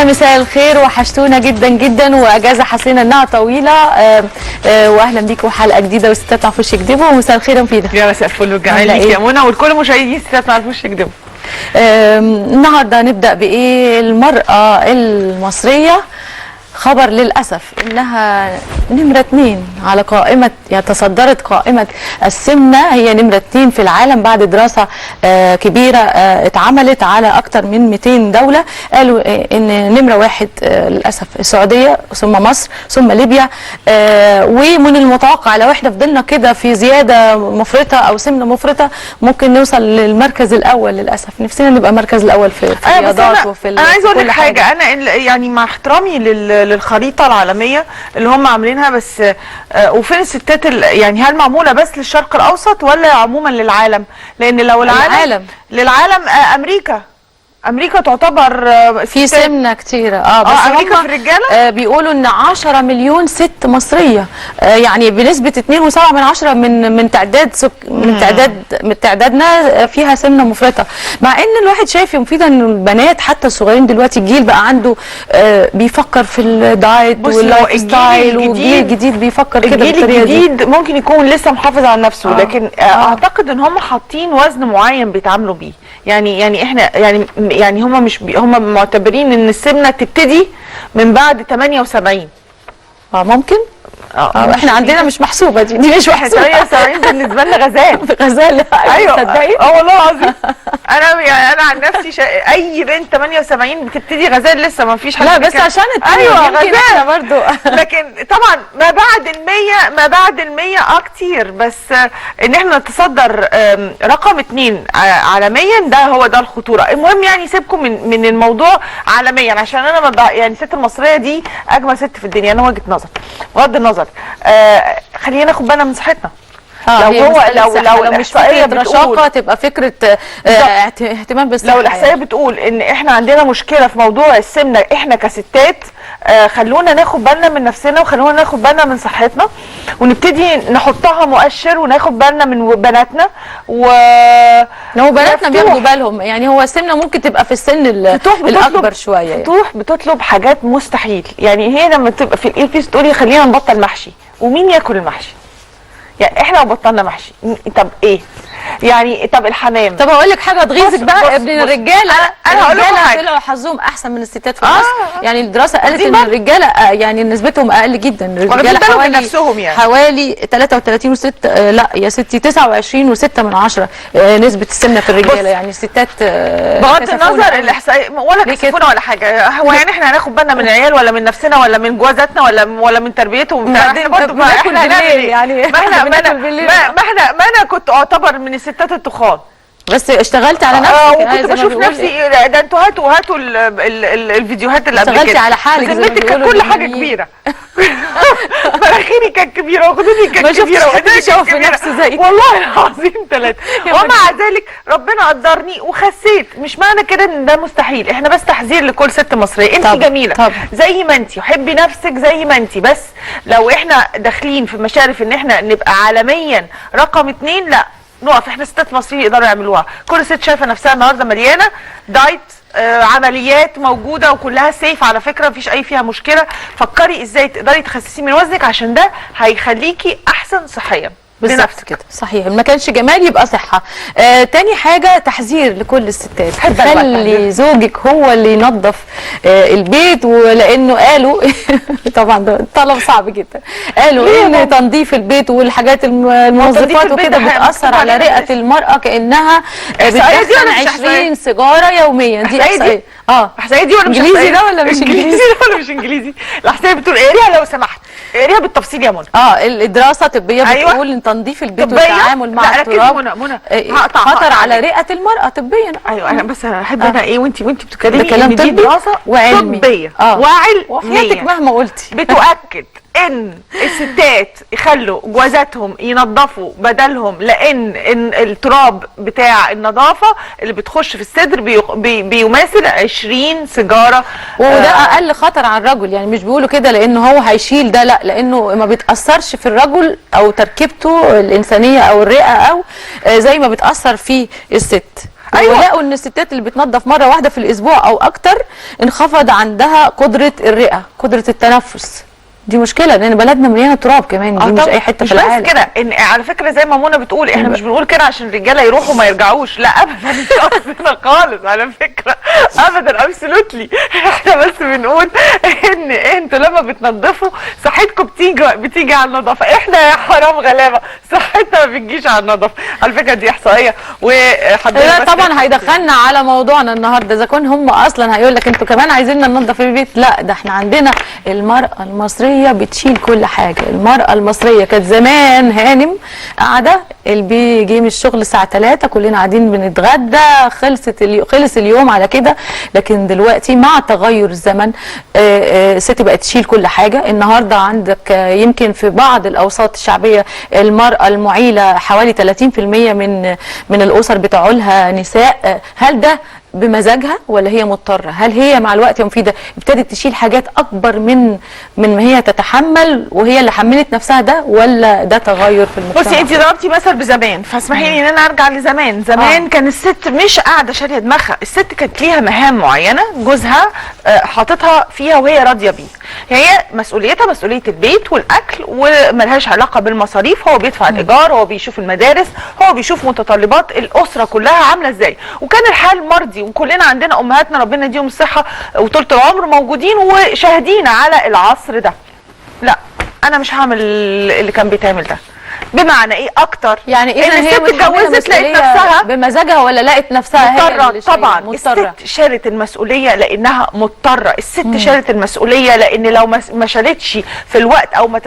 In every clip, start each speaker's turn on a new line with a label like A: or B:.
A: يا مساء الخير، وحشتونا جدا جدا، واجازه حسينا انها طويله. واهلا بيكم حلقه جديده وستات ما يعرفوش يكذبوا. ومساء الخير يا مفيده.
B: يا مساء الفل والجمال ليك يا منى ولكل مشاهدين ستات ما يعرفوش يكذبوا.
A: النهارده هنبدا بايه؟ المراه المصريه خبر للأسف إنها نمرة 2 على قائمة، يعني تصدرت قائمة السمنة، هي نمرة 2 في العالم بعد دراسة كبيرة اتعملت على أكتر من 200 دولة. قالوا إن نمرة 1 للأسف السعودية، ثم مصر، ثم ليبيا. ومن المتوقع لو احنا فضلنا كده في زيادة مفرطة أو سمنة مفرطة ممكن نوصل للمركز الأول. للأسف نفسنا نبقى المركز الأول في الرياضات وفي
B: أنا عايز أقول لك حاجة. أنا يعني مع احترامي للخريطة العالمية اللي هم عاملينها، بس وفين الستات يعني هل معمولة بس للشرق الأوسط ولا عموما للعالم؟ لأن لو للعالم امريكا تعتبر
A: في سمنه كتيره. بس
B: امريكا في الرجاله
A: بيقولوا ان 10 مليون ست مصريه، يعني بنسبه 2.7 من تعدادنا فيها سمنه مفرطه. مع ان الواحد شايف مفيده ان البنات حتى الصغيرين دلوقتي الجيل بقى عنده بيفكر في الدايت واللايف ستايل، والجيل الجديد بيفكر كده بالطريقه دي.
B: الجيل الجديد ممكن يكون لسه محافظ على نفسه، لكن اعتقد ان هم حاطين وزن معين بيتعاملوا بيه. يعني احنا يعني هم معتبرين ان السمنه تبتدي من بعد 78.
A: ممكن احنا عندنا مش محسوبه دي مش محسوبه.
B: 78 بالنسبه لنا
A: غزال.
B: ايوه
A: تصدقي؟
B: والله العظيم. انا عن نفسي اي بنت 78 بتبتدي غزال، لسه ما فيش حاجه.
A: لا بس عشان
B: ايوه
A: غزال احنا برضو
B: لكن طبعا ما بعد ال100 كتير، بس ان احنا نتصدر رقم 2 عالميا ده الخطوره. المهم يعني سيبكم من الموضوع عالميا، عشان انا يعني الست المصريه دي اجمل ست في الدنيا. انا وجهه نظر بغض النظر. خلينا ناخد بالنا من صحتنا.
A: لو مش فكره رشاقه تبقى فكره اهتمام بالصحه.
B: لو الاحصائيه بتقول ان احنا عندنا مشكله في موضوع السمنه احنا كستات، خلونا ناخد بالنا من نفسنا، وخلونا ناخد بالنا من صحتنا، ونبتدي نحطها مؤشر، وناخد بالنا من بناتنا.
A: بناتنا بياخدوا بالهم. يعني هو السمنه ممكن تبقى في السن الاكبر شويه.
B: فتوح بتطلب حاجات مستحيل. يعني هي لما تبقى في الايربيس تقولي خلينا نبطل محشي، ومين ياكل المحشي؟ يعني احنا لو بطلنا محشي طب ايه؟ يعني طب الحمام.
A: طب هقول لك حاجه تغيظك بقى. ابن الرجاله طلعوا حظهم احسن من الستات في مصر. يعني الدراسه قالت ان الرجاله يعني نسبتهم اقل جدا. الرجاله حوالي 33 و6 لا يا ستي 29 و6 من 10 نسبه السمنه في الرجاله. يعني الستات
B: بغض النظر الاحصائيه ولا كسفونا ولا حاجه. هو يعني احنا هناخد بالنا من العيال ولا من نفسنا ولا من جوازاتنا ولا من تربيتهم؟
A: احنا برضه بناكل بالليل. يعني
B: ما انا كنت اعتبر من الستات التخان،
A: بس اشتغلت على نفسك.
B: وكنت بشوف نفسي ده انتوا هاتوا الفيديوهات اللي قبل كده.
A: اشتغلتي على حالك.
B: ذمتك كانت كل حاجه كبيره. مناخيري كانت كبيره، وخدودي كانت كبيره،
A: وحدتي شايفه نفسي زيك
B: والله العظيم 3. ومع ذلك ربنا قدرني وخسيت. مش معنى كده ان ده مستحيل. احنا بس تحذير لكل ست مصريه. انت جميله زي ما انت، وحبي نفسك زي ما انت، بس لو احنا داخلين في مشارف ان احنا نبقى عالميا رقم 2 لا نقف. احنا ستات مصريين يقدروا يعملوها. كل ست شايفه نفسها النهارده مليانه دايت، عمليات موجوده وكلها سيف على فكره، مفيش اي فيها مشكله. فكري ازاي تقدري تخسسي من وزنك، عشان ده هيخليكي احسن صحيا.
A: بالظبط كده. صحيح. ما كانش جمال يبقى صحه. تاني حاجه تحذير لكل الستات، خلي زوجك هو اللي ينظف البيت. ولانه قالوا طبعا ده طلب صعب جدا. قالوا ان تنظيف البيت والحاجات المنظفات وكده بتاثر على رئه المراه، كانها بتدخن 20 سيجاره يوميا. دي احصائيه.
B: احصائيه دي ولا مش
A: انجليزي ده ولا مش انجليزي؟
B: ولا مش انجليزي؟ الاحصائيه بتقول اقريها لو سمحت، اقريها بالتفصيل يا منى. الدراسه الطبيه بتقول ان تنظيف البيت والتعامل مع التراب خطر على رئه المراه طبيا. ايوه انا بس احب انا وانت بتتكلمي
A: كلام
B: دي دراسه
A: طبيه
B: وعلميه
A: مهما قلتي
B: بتؤكد ان الستات يخلوا جوازاتهم ينظفوا بدلهم، لان التراب بتاع النظافه اللي بتخش في الصدر بيماثل 20 سيجاره.
A: وده اقل خطر على الرجل. يعني مش بيقولوا كده لانه هو هيشيل ده، لا، لانه ما بيتاثرش في الرجل او تركيبته الانسانيه او الرئه او زي ما بتاثر في الست.
B: أيوة.
A: ولقوا ان الستات اللي بتنظف مره واحده في الاسبوع او اكتر انخفض عندها قدره الرئه، قدره التنفس. دي مشكله لان بلدنا مليانه تراب كمان، دي مش اي حته في العالم.
B: مش بس كده، ان على فكره زي ما منى بتقول احنا مش بنقول كده عشان الرجاله يروحوا ما يرجعوش، لا ابدا مش قصدنا خالص على فكره ابدا ابسولوتلي. احنا بس بنقول ان انتوا لما بتنظفوا صحتكم بتيجي على النظافه، احنا يا حرام غلابه صحتنا ما بتجيش على النظافه. على فكره دي احصائيه
A: لا طبعا هيدخلنا على موضوعنا النهارده، اذا كان هم اصلا هيقول لك انتوا كمان عايزيننا ننظف البيت، لا ده احنا عندنا المراه المصريه بتشيل كل حاجه. المراه المصريه كانت زمان هانم قاعده، اللي بيجي من الشغل الساعه 3 كلنا قاعدين بنتغدى، خلص اليوم على كده. لكن دلوقتي مع تغير الزمن الست بقت تشيل كل حاجه. النهارده عندك يمكن في بعض الاوساط الشعبيه المراه المعيله حوالي 30% من الاسر بتعولها نساء. هل ده بمزاجها ولا هي مضطره؟ هل هي مع الوقت يا مفيده ابتدت تشيل حاجات اكبر من ما هي تتحمل وهي اللي حملت نفسها ده، ولا ده تغير في المجتمع؟
B: بصي انت ضربتي مثل بزمان، فاسمحي لي ان انا ارجع لزمان. زمان كان الست مش قاعده شاريه دماغها، الست كانت ليها مهام معينه جوزها حاططها فيها وهي راضيه بيه. هي مسؤوليتها مسؤوليه البيت والاكل وملهاش علاقه بالمصاريف. هو بيدفع الايجار، هو بيشوف المدارس، هو بيشوف متطلبات الاسره كلها عامله ازاي. وكان الحال مرضي، وكلنا عندنا امهاتنا ربنا يديهم الصحه وطولة العمر موجودين وشاهدين على العصر ده. لا انا مش هعمل اللي كان بيتعمل ده. بمعنى ايه اكتر؟
A: يعني اذا هي
B: الست اتجوزت لقيت نفسها
A: بمزاجها ولا لقيت نفسها
B: مضطره؟
A: هي
B: طبعا
A: مضطرة.
B: الست شالت المسؤوليه لانها مضطره. الست شالت المسؤوليه لان لو ما شالتش في الوقت او ما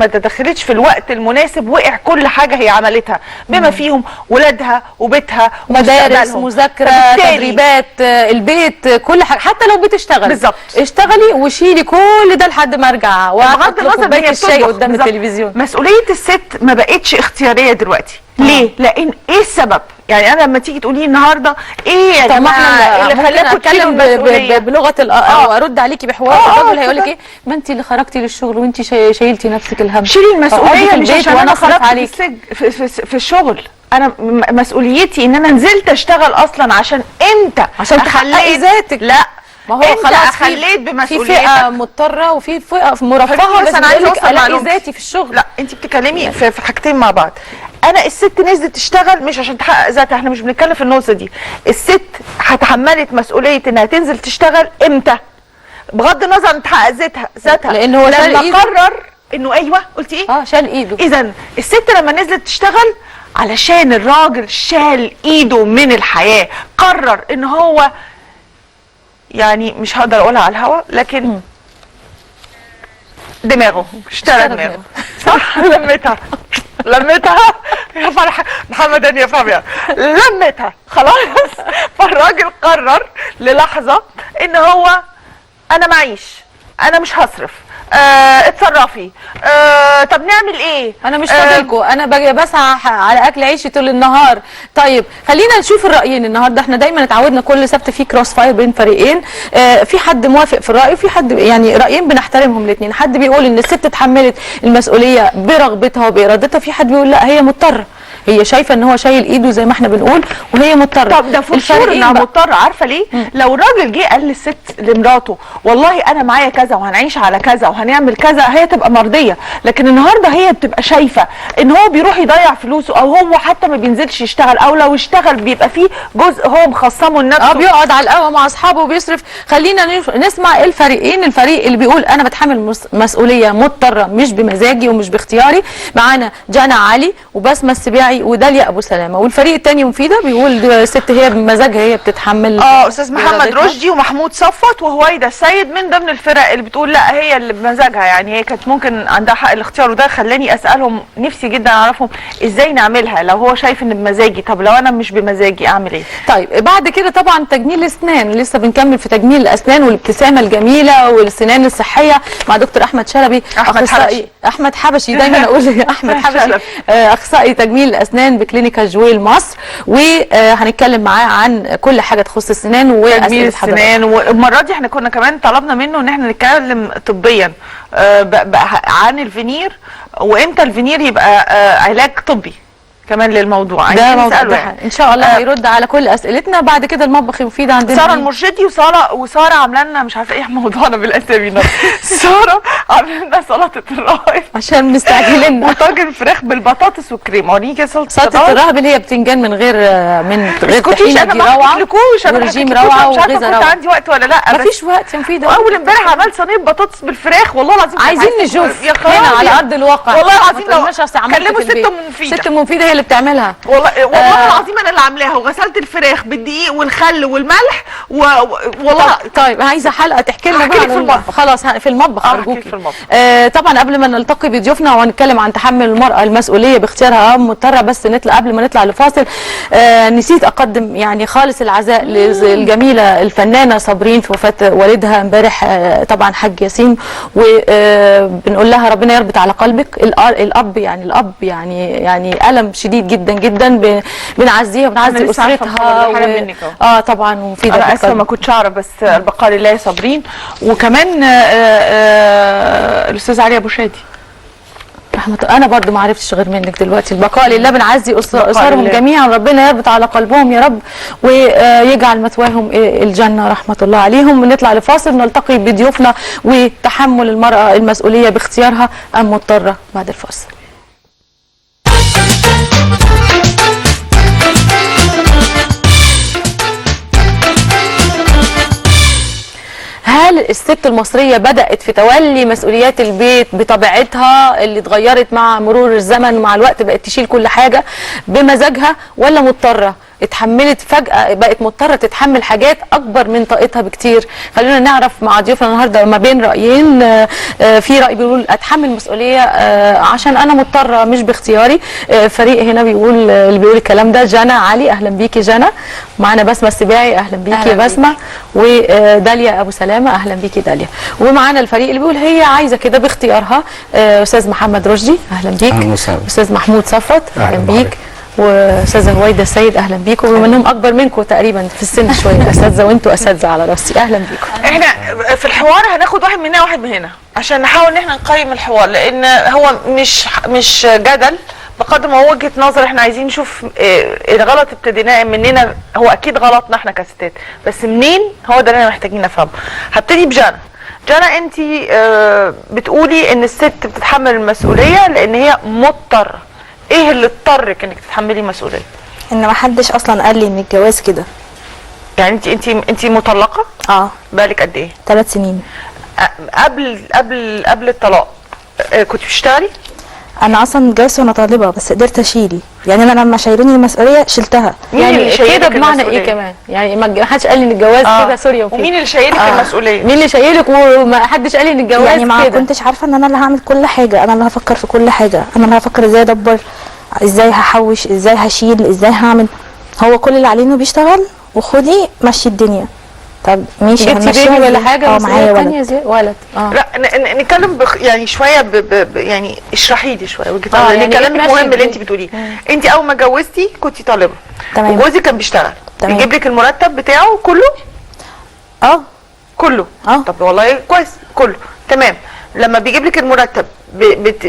B: تدخلتش في الوقت المناسب وقع كل حاجه هي عملتها بما فيهم ولادها وبيتها
A: مدارس، مذاكره، تدريبات، البيت، كل حاجه. حتى لو بتشتغل
B: بالظبط
A: اشتغلي وشيلي كل ده لحد ما ارجع
B: بغض النظر
A: كوبايه الشاي قدام التلفزيون.
B: مسؤوليه الست ما بقتش اختياريه دلوقتي. ليه؟ لان ايه السبب؟ يعني انا لما تيجي تقولي النهارده ايه يا جماعه اللي خلاكوا تشيلوا المسؤوليه
A: بلغه وارد عليكي بحوار الراجل هيقول لك ايه؟ ما انت اللي خرجتي للشغل وانت شايلتي نفسك الهم.
B: شيلي المسؤوليه مش عشان انا خرجت
A: عليك
B: في الشغل. انا مسؤوليتي ان انا نزلت اشتغل اصلا عشان انت
A: عشان تحققي ذاتك.
B: لا
A: ما هو
B: انت
A: خلاص
B: خليت بمسؤوليتك.
A: في فئه مضطره وفي فئه مرفهه، بس انا عايزه الاقي ذاتي في الشغل.
B: لا انت بتتكلمي في حاجتين مع بعض. انا الست نزلت تشتغل مش عشان تحقق ذاتها، احنا مش بنتكلم في النقطه دي. الست اتحملت مسؤوليه انها تنزل تشتغل امتى؟ بغض النظر عن تحقق ذاتها
A: لان هو
B: لما قرر انه ايوه قلتي ايه؟
A: شال ايده.
B: اذا الست لما نزلت تشتغل علشان الراجل شال ايده من الحياه، قرر ان هو يعني مش هقدر اقولها على الهوا لكن دماغه اشترى دماغه صح. لمتها يا فرح محمد يا فابيان لمتها خلاص. فالراجل قرر للحظه ان هو انا معيش، انا مش هصرف، اتصرفي، طب نعمل ايه؟
A: انا مش فاضلكم، انا بسعى على اكل عيشي طول النهار. طيب خلينا نشوف الرايين النهارده. احنا دايما اتعودنا كل سبت في كروس فاير بين فريقين، في حد موافق في الراي وفي حد يعني رايين بنحترمهم الاثنين. حد بيقول ان الست اتحملت المسؤوليه برغبتها وبارادتها، في حد بيقول لا هي مضطره، هي شايفه ان هو شايل ايده زي ما احنا بنقول وهي مضطره.
B: طب ده فشور انها مضطره. عارفه ليه؟ لو الراجل جه قال للست لمراته والله انا معايا كذا وهنعيش على كذا وهنعمل كذا، هي تبقى مرضيه. لكن النهارده هي بتبقى شايفه ان هو بيروح يضيع فلوسه، او هو حتى ما بينزلش يشتغل، او لو اشتغل بيبقى فيه جزء هو مخصمه لنفسه،
A: بيقعد على القهوه مع اصحابه وبيصرف. خلينا نسمع الفريقين. الفريق اللي بيقول انا بتحمل مسؤوليه مضطره مش بمزاجي ومش باختياري، معانا جانا علي وبسمه السباعي وداليا ابو سلامه. والفريق الثاني مفيده بيقول الست هي بمزاجها هي بتتحمل.
B: استاذ محمد رشدي ومحمود صفوت وهويدا السيد من ضمن الفرق اللي بتقول لا هي اللي بمزاجها، يعني هي كانت ممكن عندها حق الاختيار. وده خلاني اسالهم، نفسي جدا اعرفهم ازاي نعملها لو هو شايف ان بمزاجي، طب لو انا مش بمزاجي اعمل ايه؟
A: طيب بعد كده طبعا تجميل الاسنان، لسه بنكمل في تجميل الاسنان والابتسامه الجميله والسنان الصحيه مع دكتور احمد شلبي، احمد حبشي دايما اقول احمد حبشي، اخصائي تجميل الاسنان بكلينيكا جويل مصر. وهنتكلل معاه عن كل حاجه تخص السنان
B: وتجميل السنان. والمره دي احنا كنا كمان طلبنا منه ان احنا نتكلم طبيا عن الفينير، وامتى الفينير يبقى علاج طبي. كمان للموضوع،
A: ده
B: عايزين
A: موضوع
B: نساله يعني.
A: ان شاء الله هيرد على كل اسئلتنا. بعد كده المطبخ المفيد عندنا
B: ساره المرشدي وساره عامله لنا مش عارفه ايه موضوعنا بالاسامي ده. ساره عامله لنا سلطه الراهب
A: عشان مستعجلين
B: وطاجن فراخ بالبطاطس والكريمه. وريني كده
A: سلطه الراهب اللي هي بتنجان من غير طحينه، دي روعه ورجيم روعه وغذاء روعه.
B: عندي وقت ولا لا؟
A: مفيش وقت يا مفيده.
B: واول امبارح عملت صينيه بطاطس بالفراخ، والله العظيم
A: عايزين نشوف هنا على ارض الواقع.
B: والله العظيم لو كلموا ست مفيده.
A: ست مفيده هي اللي بتعملها.
B: والله العظيم انا اللي عاملاها، وغسلت الفراخ بالدقيق والخل والملح والله.
A: طيب عايزه حلقه تحكي لنا بقى
B: في المطبخ.
A: خلاص في المطبخ ارجوكي.
B: في المطبخ.
A: طبعا قبل ما نلتقي بضيوفنا ونتكلم عن تحمل المراه المسؤوليه باختيارها مضطره، بس نطلع قبل ما نطلع لفاصل. نسيت اقدم يعني خالص العزاء للجميله الفنانه صابرين في وفاه والدها امبارح، طبعا حاج ياسين، وبنقول لها ربنا يربط على قلبك. الاب يعني الم شديد جدا جدا، بنعزيها وبنعزي اسرتها
B: طبعا. وفي
A: انا
B: اسفه ما كنتش اعرف، بس البقاء لله صابرين. وكمان الاستاذ علي ابو شادي
A: انا برضو ما عرفتش غير منك دلوقتي. البقاء لله، بنعزي اسرهم جميعا، ربنا يربط على قلبهم يا رب ويجعل مثواهم الجنه رحمه الله عليهم. نطلع لفاصل نلتقي بضيوفنا وتحمل المراه المسؤوليه باختيارها ام مضطره بعد الفاصل. هل الست المصرية بدأت في تولي مسؤوليات البيت بطبيعتها اللي اتغيرت مع مرور الزمن ومع الوقت، بقت تشيل كل حاجة بمزاجها، ولا مضطرة اتحملت فجأة بقت مضطرة تتحمل حاجات أكبر من طاقتها بكتير؟ خلينا نعرف مع ضيوفنا النهارده ما بين رأيين. في رأي بيقول أتحمل مسؤولية عشان أنا مضطرة مش باختياري. فريق هنا بيقول اللي بيقول الكلام ده جنى علي. أهلا بيكي جنى. معانا بسمة السباعي. أهلا بيكي يا بسمة. وداليا أبو سلامة. أهلا بيكي داليا. ومعانا الفريق اللي بيقول هي عايزة كده باختيارها. أستاذ محمد رشدي. أهلا بيك. أستاذ محمود صفوت. أهلا بيك. واستاذه هويده السيد. اهلا بيكم. وبما انهم اكبر منكم تقريبا في السن شويه اساتذه، وانتوا اساتذه على راسي. اهلا بيكم.
B: احنا في الحوار هناخد واحد من هنا وواحد من هنا عشان نحاول ان احنا نقيم الحوار، لان هو مش جدل بقدر ما هو وجهه نظر. احنا عايزين نشوف الغلط ابتديناه مننا، هو اكيد غلطنا احنا كستات، بس منين هو ده اللي احنا محتاجين نفهمه. هبتدي بجنى. جنى، انت بتقولي ان الست بتتحمل المسؤوليه لان هي مضطره. ايه اللي اضطرك انك تتحملي مسؤوليه؟
C: ان ما حدش اصلا قال لي ان الجواز كده.
B: يعني انت مطلقه؟ بقالك قد ايه؟
C: 3 سنين.
B: قبل الطلاق كنت بتشتغلي؟
C: انا اصلا اتجوزت وانا طالبه، بس قدرت اشيل. يعني انا لما شايلوني المسؤوليه شلتها.
A: يعني كده بمعنى ايه كمان؟ يعني ما حدش قال لي ان الجواز كده سوري.
B: ومين اللي شايلك المسؤوليه؟
A: مين اللي شايلك وما حدش قال لي ان الجواز
C: يعني ما كنتش عارفه ان انا اللي هعمل كل حاجه، انا اللي هفكر في كل حاجه، انا اللي هفكر ازاي ادبر، ازاي هحوش، ازاي هشيل، ازاي هعمل. هو كل اللي عليه انه بيشتغل وخدي مشي الدنيا. طب ماشي
A: هنمشيها ولا حاجه؟
C: معايا ولد.
B: لا نتكلم يعني شويه يعني اشرحي لي شويه وجهه نظرك. يعني كلامك مهم اللي انت بتقوليه. انت اول ما اتجوزتي كنت طالبه،
C: تمام،
B: وجوزك كان بيشتغل، بيجيب لك المرتب بتاعه كله؟ كله. طب والله كويس، كله تمام. لما بيجيب لك المرتب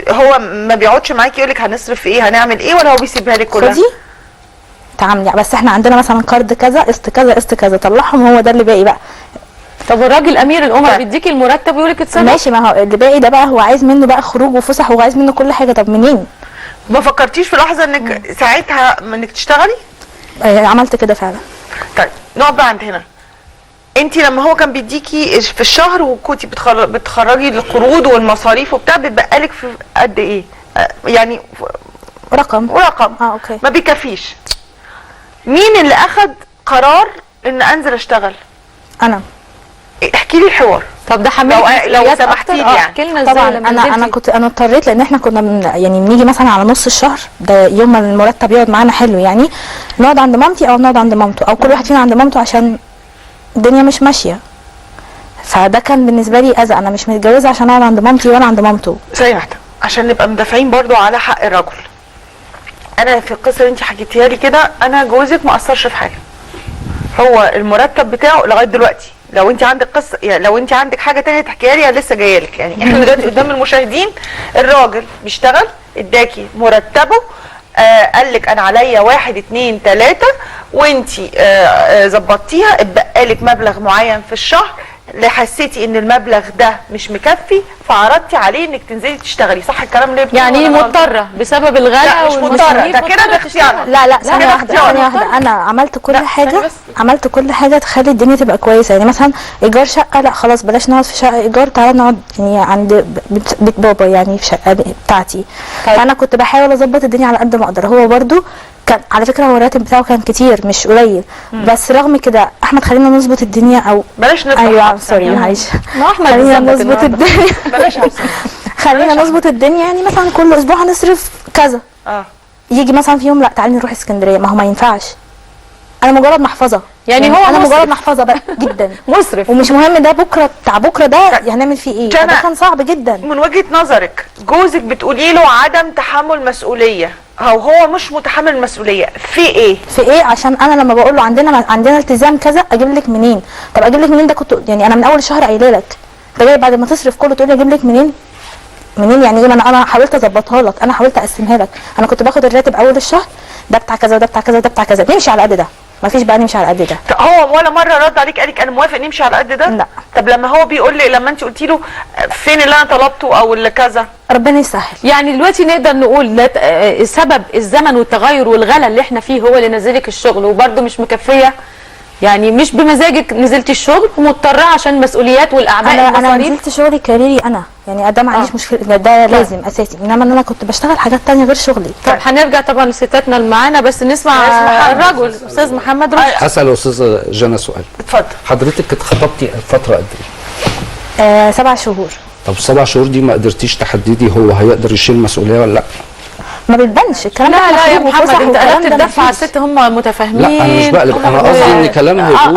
B: هو ما بيقعدش معاكي يقول لك هنصرف في ايه، هنعمل ايه، ولا هو بيسيبها لك كلها؟
C: خدي تعاملي، بس احنا عندنا مثلا قرض كذا، قسط كذا، قسط كذا، طلعهم، هو ده اللي باقي بقى.
A: طب الراجل امير الامر بيديكي المرتب ويقول لك اتصرف؟
C: ماشي، ما هو اللي باقي ده بقى هو عايز منه بقى خروج وفسح، وعايز منه كل حاجه. طب منين؟
B: ما فكرتيش في لحظه انك ساعتها انك تشتغلي؟
C: عملت كده فعلا.
B: طيب نقعد بقى عند هنا. انت لما هو كان بيديكي في الشهر وكنتي بتخرجي القروض والمصاريف وبتاع، بيتبقى لك في قد ايه؟ يعني
C: رقم
B: اوكي، ما بيكفيش. مين اللي اخذ قرار ان انزل اشتغل؟
C: انا.
B: احكي لي الحوار.
A: طب ده
B: لو سمحتي لي يعني.
A: احكي لنا
C: طبعا.
A: ازاي
C: انا اضطريت، لان احنا كنا يعني بنيجي مثلا على نص الشهر ده، يوم ما المرتب يقعد معانا حلو، يعني نقعد عند مامتي او نقعد عند مامته، او كل واحد فينا عند مامته، عشان الدنيا مش ماشيه. فده كان بالنسبه لي اذى. انا مش متجوزه عشان اقعد عند مامتي ولا عند مامته.
B: ثانيه واحده عشان نبقى مدافعين برضو على حق الرجل. انا في القصه اللي انت حكيتيها لي كده، انا جوزك ما اثرش في حاجه. هو المرتب بتاعه لغايه دلوقتي. لو انت عندك قصه، يعني لو انت عندك حاجه تانية تحكيها لي، انا لسه جايه لك. يعني احنا دلوقتي قدام المشاهدين، الراجل بيشتغل، اداكي مرتبه، قال لك انا عليا 1 2 3 وانتي ظبطتيها، اتبقى لك مبلغ معين في الشهر، اللي حسيتي ان المبلغ ده مش مكفي فعرضتي عليه انك تنزلي تشتغلي، صح الكلام اللي بتقوله؟
A: يعني مضطره بسبب الغلاء
B: لا مش مضطره، ده كده باختيارها.
C: لا ثانيه واحده، انا عملت كل حاجه، عملت كل حاجه تخلي الدنيا تبقى كويسه. يعني مثلا ايجار شقه، لا خلاص بلاش نقعد في شقه ايجار، تعالى نقعد يعني عند بيت بابا يعني في شقه بتاعتي.
A: طيب.
C: انا كنت بحاول اظبط الدنيا على قد ما اقدر. هو برده كان على فكره هو الراتب بتاعه كان كتير مش قليل، بس رغم كده احمد خلينا نظبط الدنيا، او
B: بلاش نظبط.
C: ايوه سوري معلش،
A: ما احمد
C: خلينا نظبط الدنيا
B: بلاش
C: خلينا نظبط الدنيا. يعني مثلا كل اسبوع هنصرف كذا، يجي مثلا في يوم لا تعالي نروح اسكندريه، ما هو ما ينفعش، انا مجرد محفظه.
A: يعني هو
C: انا
A: مصرف.
C: مجرد محفظه بقى جدا
A: مسرف،
C: ومش مهم ده بكره بتاع بكره ده هنعمل فيه ايه، ده كان صعب جدا.
B: من وجهة نظرك جوزك بتقولي له عدم تحمل مسؤولية، او هو مش متحمل المسؤولية في ايه؟
C: في ايه؟ عشان انا لما بقول له عندنا التزام كذا، اجيب لك منين؟ طب اجيب لك منين؟ ده كنت يعني انا من اول الشهر قايله لك، ده جاي بعد ما تصرف كله تقول لي اجيب لك منين؟ منين يعني ايه؟ ما انا حاولت اظبطها لك، انا حاولت اقسمها لك. انا كنت باخد الراتب اول الشهر، ده بتاع كذا وده بتاع كذا وده بتاع كذا، نمشي على قد ده، ما فيش بقى نمشي على قد ده.
B: هو ولا مره رد عليك قال لك انا موافق نمشي على قد ده؟
C: لا.
B: طب لما هو بيقول لي، لما انت قلتي له فين اللي انا طلبته او اللي كذا؟
C: ربنا يسهل.
A: يعني دلوقتي نقدر نقول سبب الزمن والتغير والغلا اللي احنا فيه هو اللي نزلك الشغل وبرده مش مكفيه، يعني مش بمزاجك نزلتي الشغل ومضطره عشان مسؤوليات والاعباء
C: انا نزلت شغلي كاريري انا، يعني ده ما عنديش مشكله، ده لازم اساسي، انما ان انا كنت بشتغل حاجات تانية غير شغلي.
A: طب هنرجع طبعا لستاتنا اللي معانا، بس نسمع الرجل استاذ محمد رشدي.
D: اسال استاذه جنى سؤال.
B: اتفضل.
D: حضرتك اتخطبتي فتره قد ايه؟
C: 7 شهور.
D: طب 7 شهور دي ما قدرتيش تحددي هو هيقدر يشيل مسؤوليه ولا لا؟
C: ما بتبانش الكلام ده.
A: لا يا محمد انت قلبت الدفع على الست، هم متفاهمين.
D: لا انا مش بقلب، انا قصدي ان كلامها يقول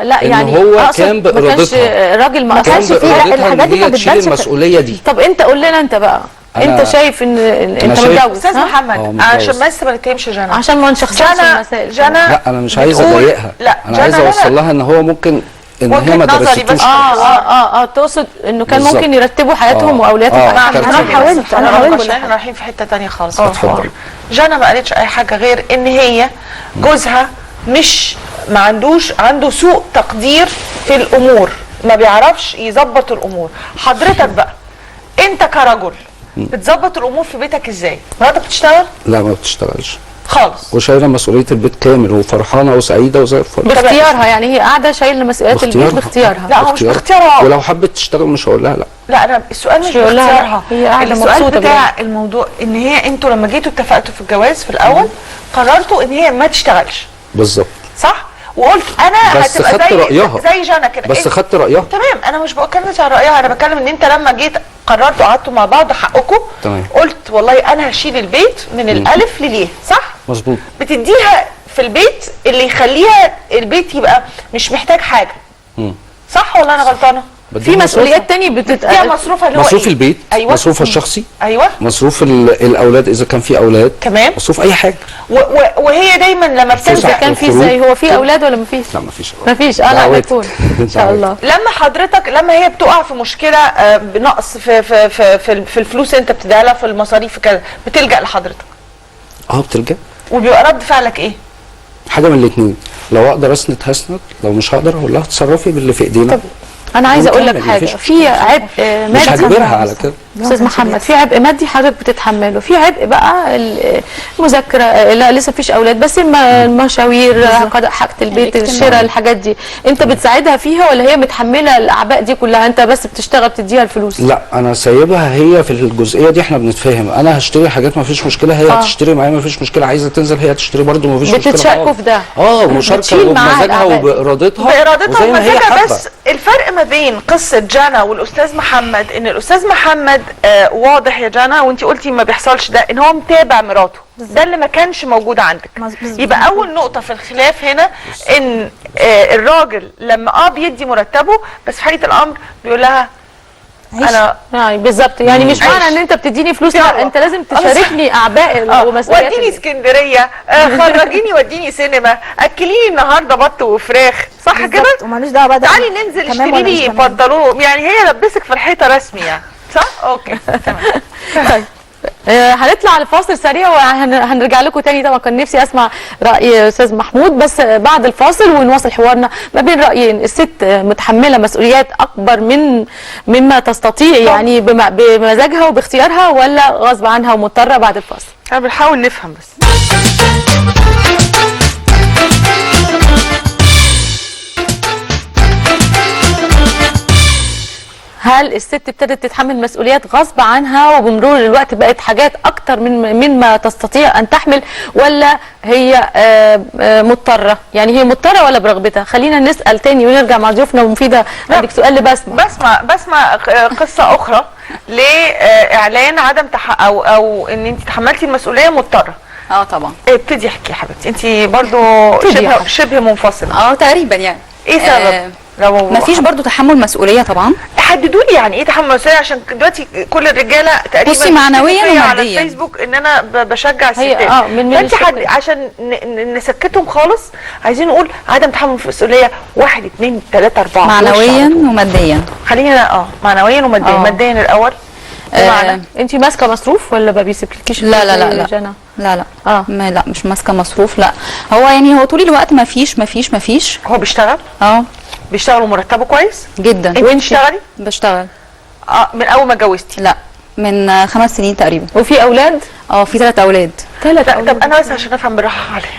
A: لا يعني
D: ان هو كان بارادتها،
A: راجل ما
C: كانش فيه الحاجات دي ما
D: تشيل
C: بتبانش.
D: المسؤوليه دي.
A: طب انت قول لنا انت بقى، انت شايف ان انت متجوز؟
B: استاذ محمد عشان بس ما نتكلمش جنى،
A: عشان ما نشخصنش المسائل.
B: جنى
D: لا انا مش عايز اضايقها، انا عايز اوصل لها ان هو ممكن ان هي ما درستوش.
A: تقصد انه كان ممكن يرتبوا حياتهم واولادهم.
C: انا حاولت
B: احنا رايحين في حته ثانيه خالص. جنى ما قالتش اي حاجه غير ان هي جوزها مش ما عنده سوء تقدير في الامور، ما بيعرفش يظبط الامور. حضرتك بقى انت كرجل بتظبط الامور في بيتك ازاي؟ مراتك بتشتغل؟
D: لا ما بتشتغلش
B: خالص،
D: وشايله مسؤوليه البيت كامل وفرحانه وسعيده وزي الفل
A: باختيارها. يعني هي قاعده شايله مسؤوليات البيت باختيارها.
B: لا هو مش باختيارها،
D: ولو حبت تشتغل مش هقول لها لا.
B: لا انا السؤال مش باختيارها،
A: هي قاعده
B: السؤال
A: مبسوطه
B: بتاع الموضوع ان هي انتوا لما جيتوا اتفقتوا في الجواز في الاول قررتوا ان هي ما تشتغلش.
D: بالظبط
B: صح؟ وقلت انا
D: بس
B: هتبقى
D: خدت رأيها.
B: زي جنى كده.
D: بس خدت رايها.
B: تمام، انا مش بتكلمش على رايها، انا بتكلم ان انت لما جيت قررتوا قعدتوا مع بعض حقكم.
D: تمام.
B: قلت والله انا هشيل البيت من الالف لليه، صح؟
D: مظبوط.
B: بتديها في البيت اللي يخليها البيت يبقى مش محتاج حاجه. صح ولا انا غلطانه؟
A: في مسؤوليات تانية
B: بتديها مصروفها اللي هو
D: مصروف البيت،
B: أيوة.
D: مصروفها الشخصي،
B: ايوه،
D: مصروف الاولاد اذا كان في اولاد،
B: تمام،
D: مصروف اي حاجه.
B: وهي دايما لما
A: اذا كان في ازاي هو في اولاد ولا مفيش؟
D: لا مفيش.
A: مفيش. لا يكون ان شاء الله.
B: لما حضرتك لما هي بتقع في مشكله بنقص في الفلوس انت بتديها لها في المصاريف كده، بتلجأ لحضرتك؟
D: بتلجأ.
B: وبيبقى رد فعلك ايه؟
D: حاجه من الاثنين، لو اقدر اسند هسند، لو مش هقدر اقول لها اتصرفي باللي في ايدينا.
A: طب انا عايزه اقول لك حاجه، في عبء مادي
D: مش هجبرها على كده
A: استاذ محمد، في عبء مادي حضرتك بتتحمله، في عبء بقى المذاكره، لا لسه مفيش اولاد بس المشاوير، قضاء حاجه البيت، الشراء، الحاجات دي انت بتساعدها فيها ولا هي متحمله الاعباء دي كلها؟ انت بس بتشتغل بتديها الفلوس؟
D: لا انا سايبها هي في الجزئيه دي، احنا بنتفاهم، انا هشتري حاجات مفيش مشكله، هي هتشتري معايا مفيش مشكله، عايزه تنزل هي هتشتري برده مفيش مشكله.
A: بتتشاركوا في ده؟
D: مشاركه وبمزاجها وبارادتها
B: ومزاجها. بس الفرق ما بين قصه جنى والاستاذ محمد ان الاستاذ محمد واضح يا جنى، وانت قلتي ما بيحصلش ده، ان هو متابع مراته، ده اللي ما كانش موجود عندك. يبقى اول نقطه في الخلاف هنا ان الراجل لما بيدي مرتبه بس في حقيقه الامر بيقول لها انا
A: بالظبط، يعني مش معنى ان انت بتديني فلوس لا انت لازم تشاركني اعباء ومسؤوليات.
B: وديني اسكندريه، خرجيني وديني سينما، اكليني النهارده بط وفراخ، صح كده؟
C: وماليش دعوه بقى،
B: تعالي ننزل اشتري لي بنطلون، يعني هي لبسك في الحيطه رسمي يعني، صح؟ اوكي تمام.
A: طيب هنطلع لفاصل سريع وهنرجع لكم تاني. طبعا كان نفسي اسمع راي استاذ محمود، بس بعد الفاصل ونواصل حوارنا ما بين رايين. الست متحمله مسؤوليات اكبر مما تستطيع يعني بمزاجها وباختيارها، ولا غصب عنها ومضطره؟ بعد الفاصل
B: احنا بنحاول نفهم بس.
A: هل الست ابتدت تتحمل مسؤوليات غصب عنها وبمرور الوقت بقت حاجات اكتر مما تستطيع ان تحمل، ولا هي مضطره؟ يعني هي مضطره ولا برغبتها؟ خلينا نسال تاني ونرجع مع ضيوفنا ومفيده. عندك سؤال لبسمه؟
B: بسمع قصه اخرى لاعلان عدم او ان انت تحملتي المسؤوليه مضطره.
E: طبعا.
B: ابتدي احكي يا حبيبتي، انت برضو شبه منفصله.
E: تقريبا يعني.
B: ايه سبب؟
E: مفيش برضو تحمل مسؤوليه طبعا.
B: حددوا لي يعني ايه تحمل مسؤوليه، عشان دلوقتي كل الرجاله تقريبا
E: بصي معنويا وماديا
B: على الفيسبوك ان انا بشجع الستات. فانت عشان نسكتهم خالص عايزين نقول عدم تحمل مسؤوليه 1 2 3 4
E: معنويا وماديا.
B: خلينا معنويا وماديا. ماديا الاول.
A: انت ماسكه مصروف ولا ما بيسيبلكيش؟
E: لا لا لا لا لا لا لا مش ماسكه مصروف. لا هو يعني هو طول الوقت ما فيش.
B: هو بيشتغل؟ بيشتغل ومرتبه كويس
E: جدا.
B: انت بتشتغلي؟
E: بشتغل.
B: من اول ما اتجوزتي؟
E: لا من 5 سنين تقريبا.
A: وفي اولاد؟
E: في 3 اولاد.
B: طب انا بس عشان افهم بالراحه عليها،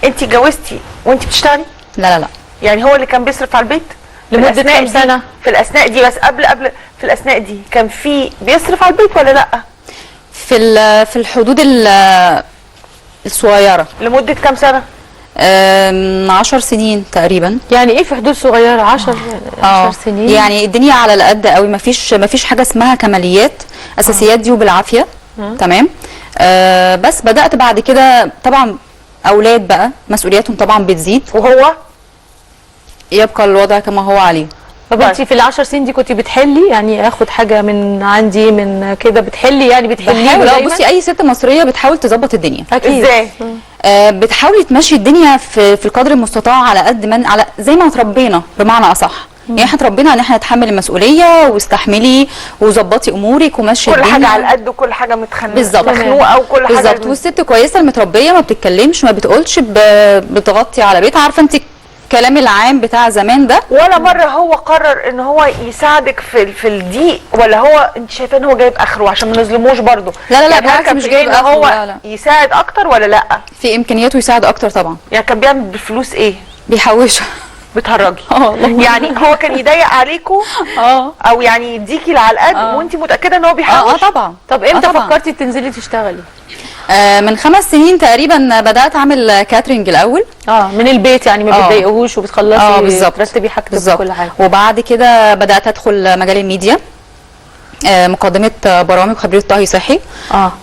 B: انت اتجوزتي وانت بتشتغلي؟
E: لا
B: يعني هو اللي كان بيصرف على البيت
A: لمده كام سنه؟
B: في الاثناء دي بس قبل في الاثناء دي كان في بيصرف على البيت ولا لا؟
E: في الحدود الصغيره.
B: لمده كام سنه؟
E: 10 سنين تقريبا.
A: يعني ايه في حدود صغيره؟ 10 سنين
E: يعني الدنيا على القد قوي. مفيش حاجه اسمها كماليات، اساسيات دي وبالعافيه. تمام. بس بدات بعد كده طبعا اولاد بقى مسؤولياتهم طبعا بتزيد،
B: وهو
E: يبقى الوضع كما هو عليه.
A: طب انت في ال10 سنين دي كنت بتحلي يعني اخد حاجه من عندي من كده بتحلي يعني بتحلي؟
E: لا بصي اي ست مصريه بتحاول تظبط الدنيا.
A: اكيد.
B: ازاي؟
E: بتحاولي تمشي الدنيا في القدر المستطاع على قد ما على زي ما اتربينا بمعنى اصح. يعني احنا اتربينا ان احنا نتحمل المسؤوليه واستحملي وظبطي امورك ومشي
B: كل
E: الدنيا.
B: حاجه على قد وكل حاجه
E: بالظبط
B: مخنوقه وكل حاجه
E: بالظبط. والست كويسه المتربيه ما بتتكلمش ما بتقولش بتغطي على بيت. عارفه انت الكلام العام بتاع زمان ده.
B: ولا مره هو قرر ان هو يساعدك في الضيق، ولا هو انت شايفه ان هو جايب اخره عشان ما نظلموش برضه؟
E: لا
B: يعني
E: بالعكس مش جايب اخره.
B: هو
E: لا.
B: يساعد اكتر ولا لا؟
E: في امكانياته يساعد اكتر طبعا.
B: يعني كان بيعمل بفلوس ايه؟
E: بيحوشها.
B: بتهرجي؟ يعني هو كان يضايق عليكوا او يعني يديكي اللي على القد وانت متاكده ان هو بيحوش؟
E: طبعا.
A: طب امتى فكرتي تنزلي تشتغلي؟
E: من 5 سنين تقريبا بدات اعمل كاترينج الاول.
A: من البيت يعني ما بتضايقوهوش وبتخلصي
E: بالظبط
A: ترتبي حاجتك وكل حاجه.
E: وبعد كده بدات ادخل مجال الميديا، مقدمه برامج وخبيره طهي صحي.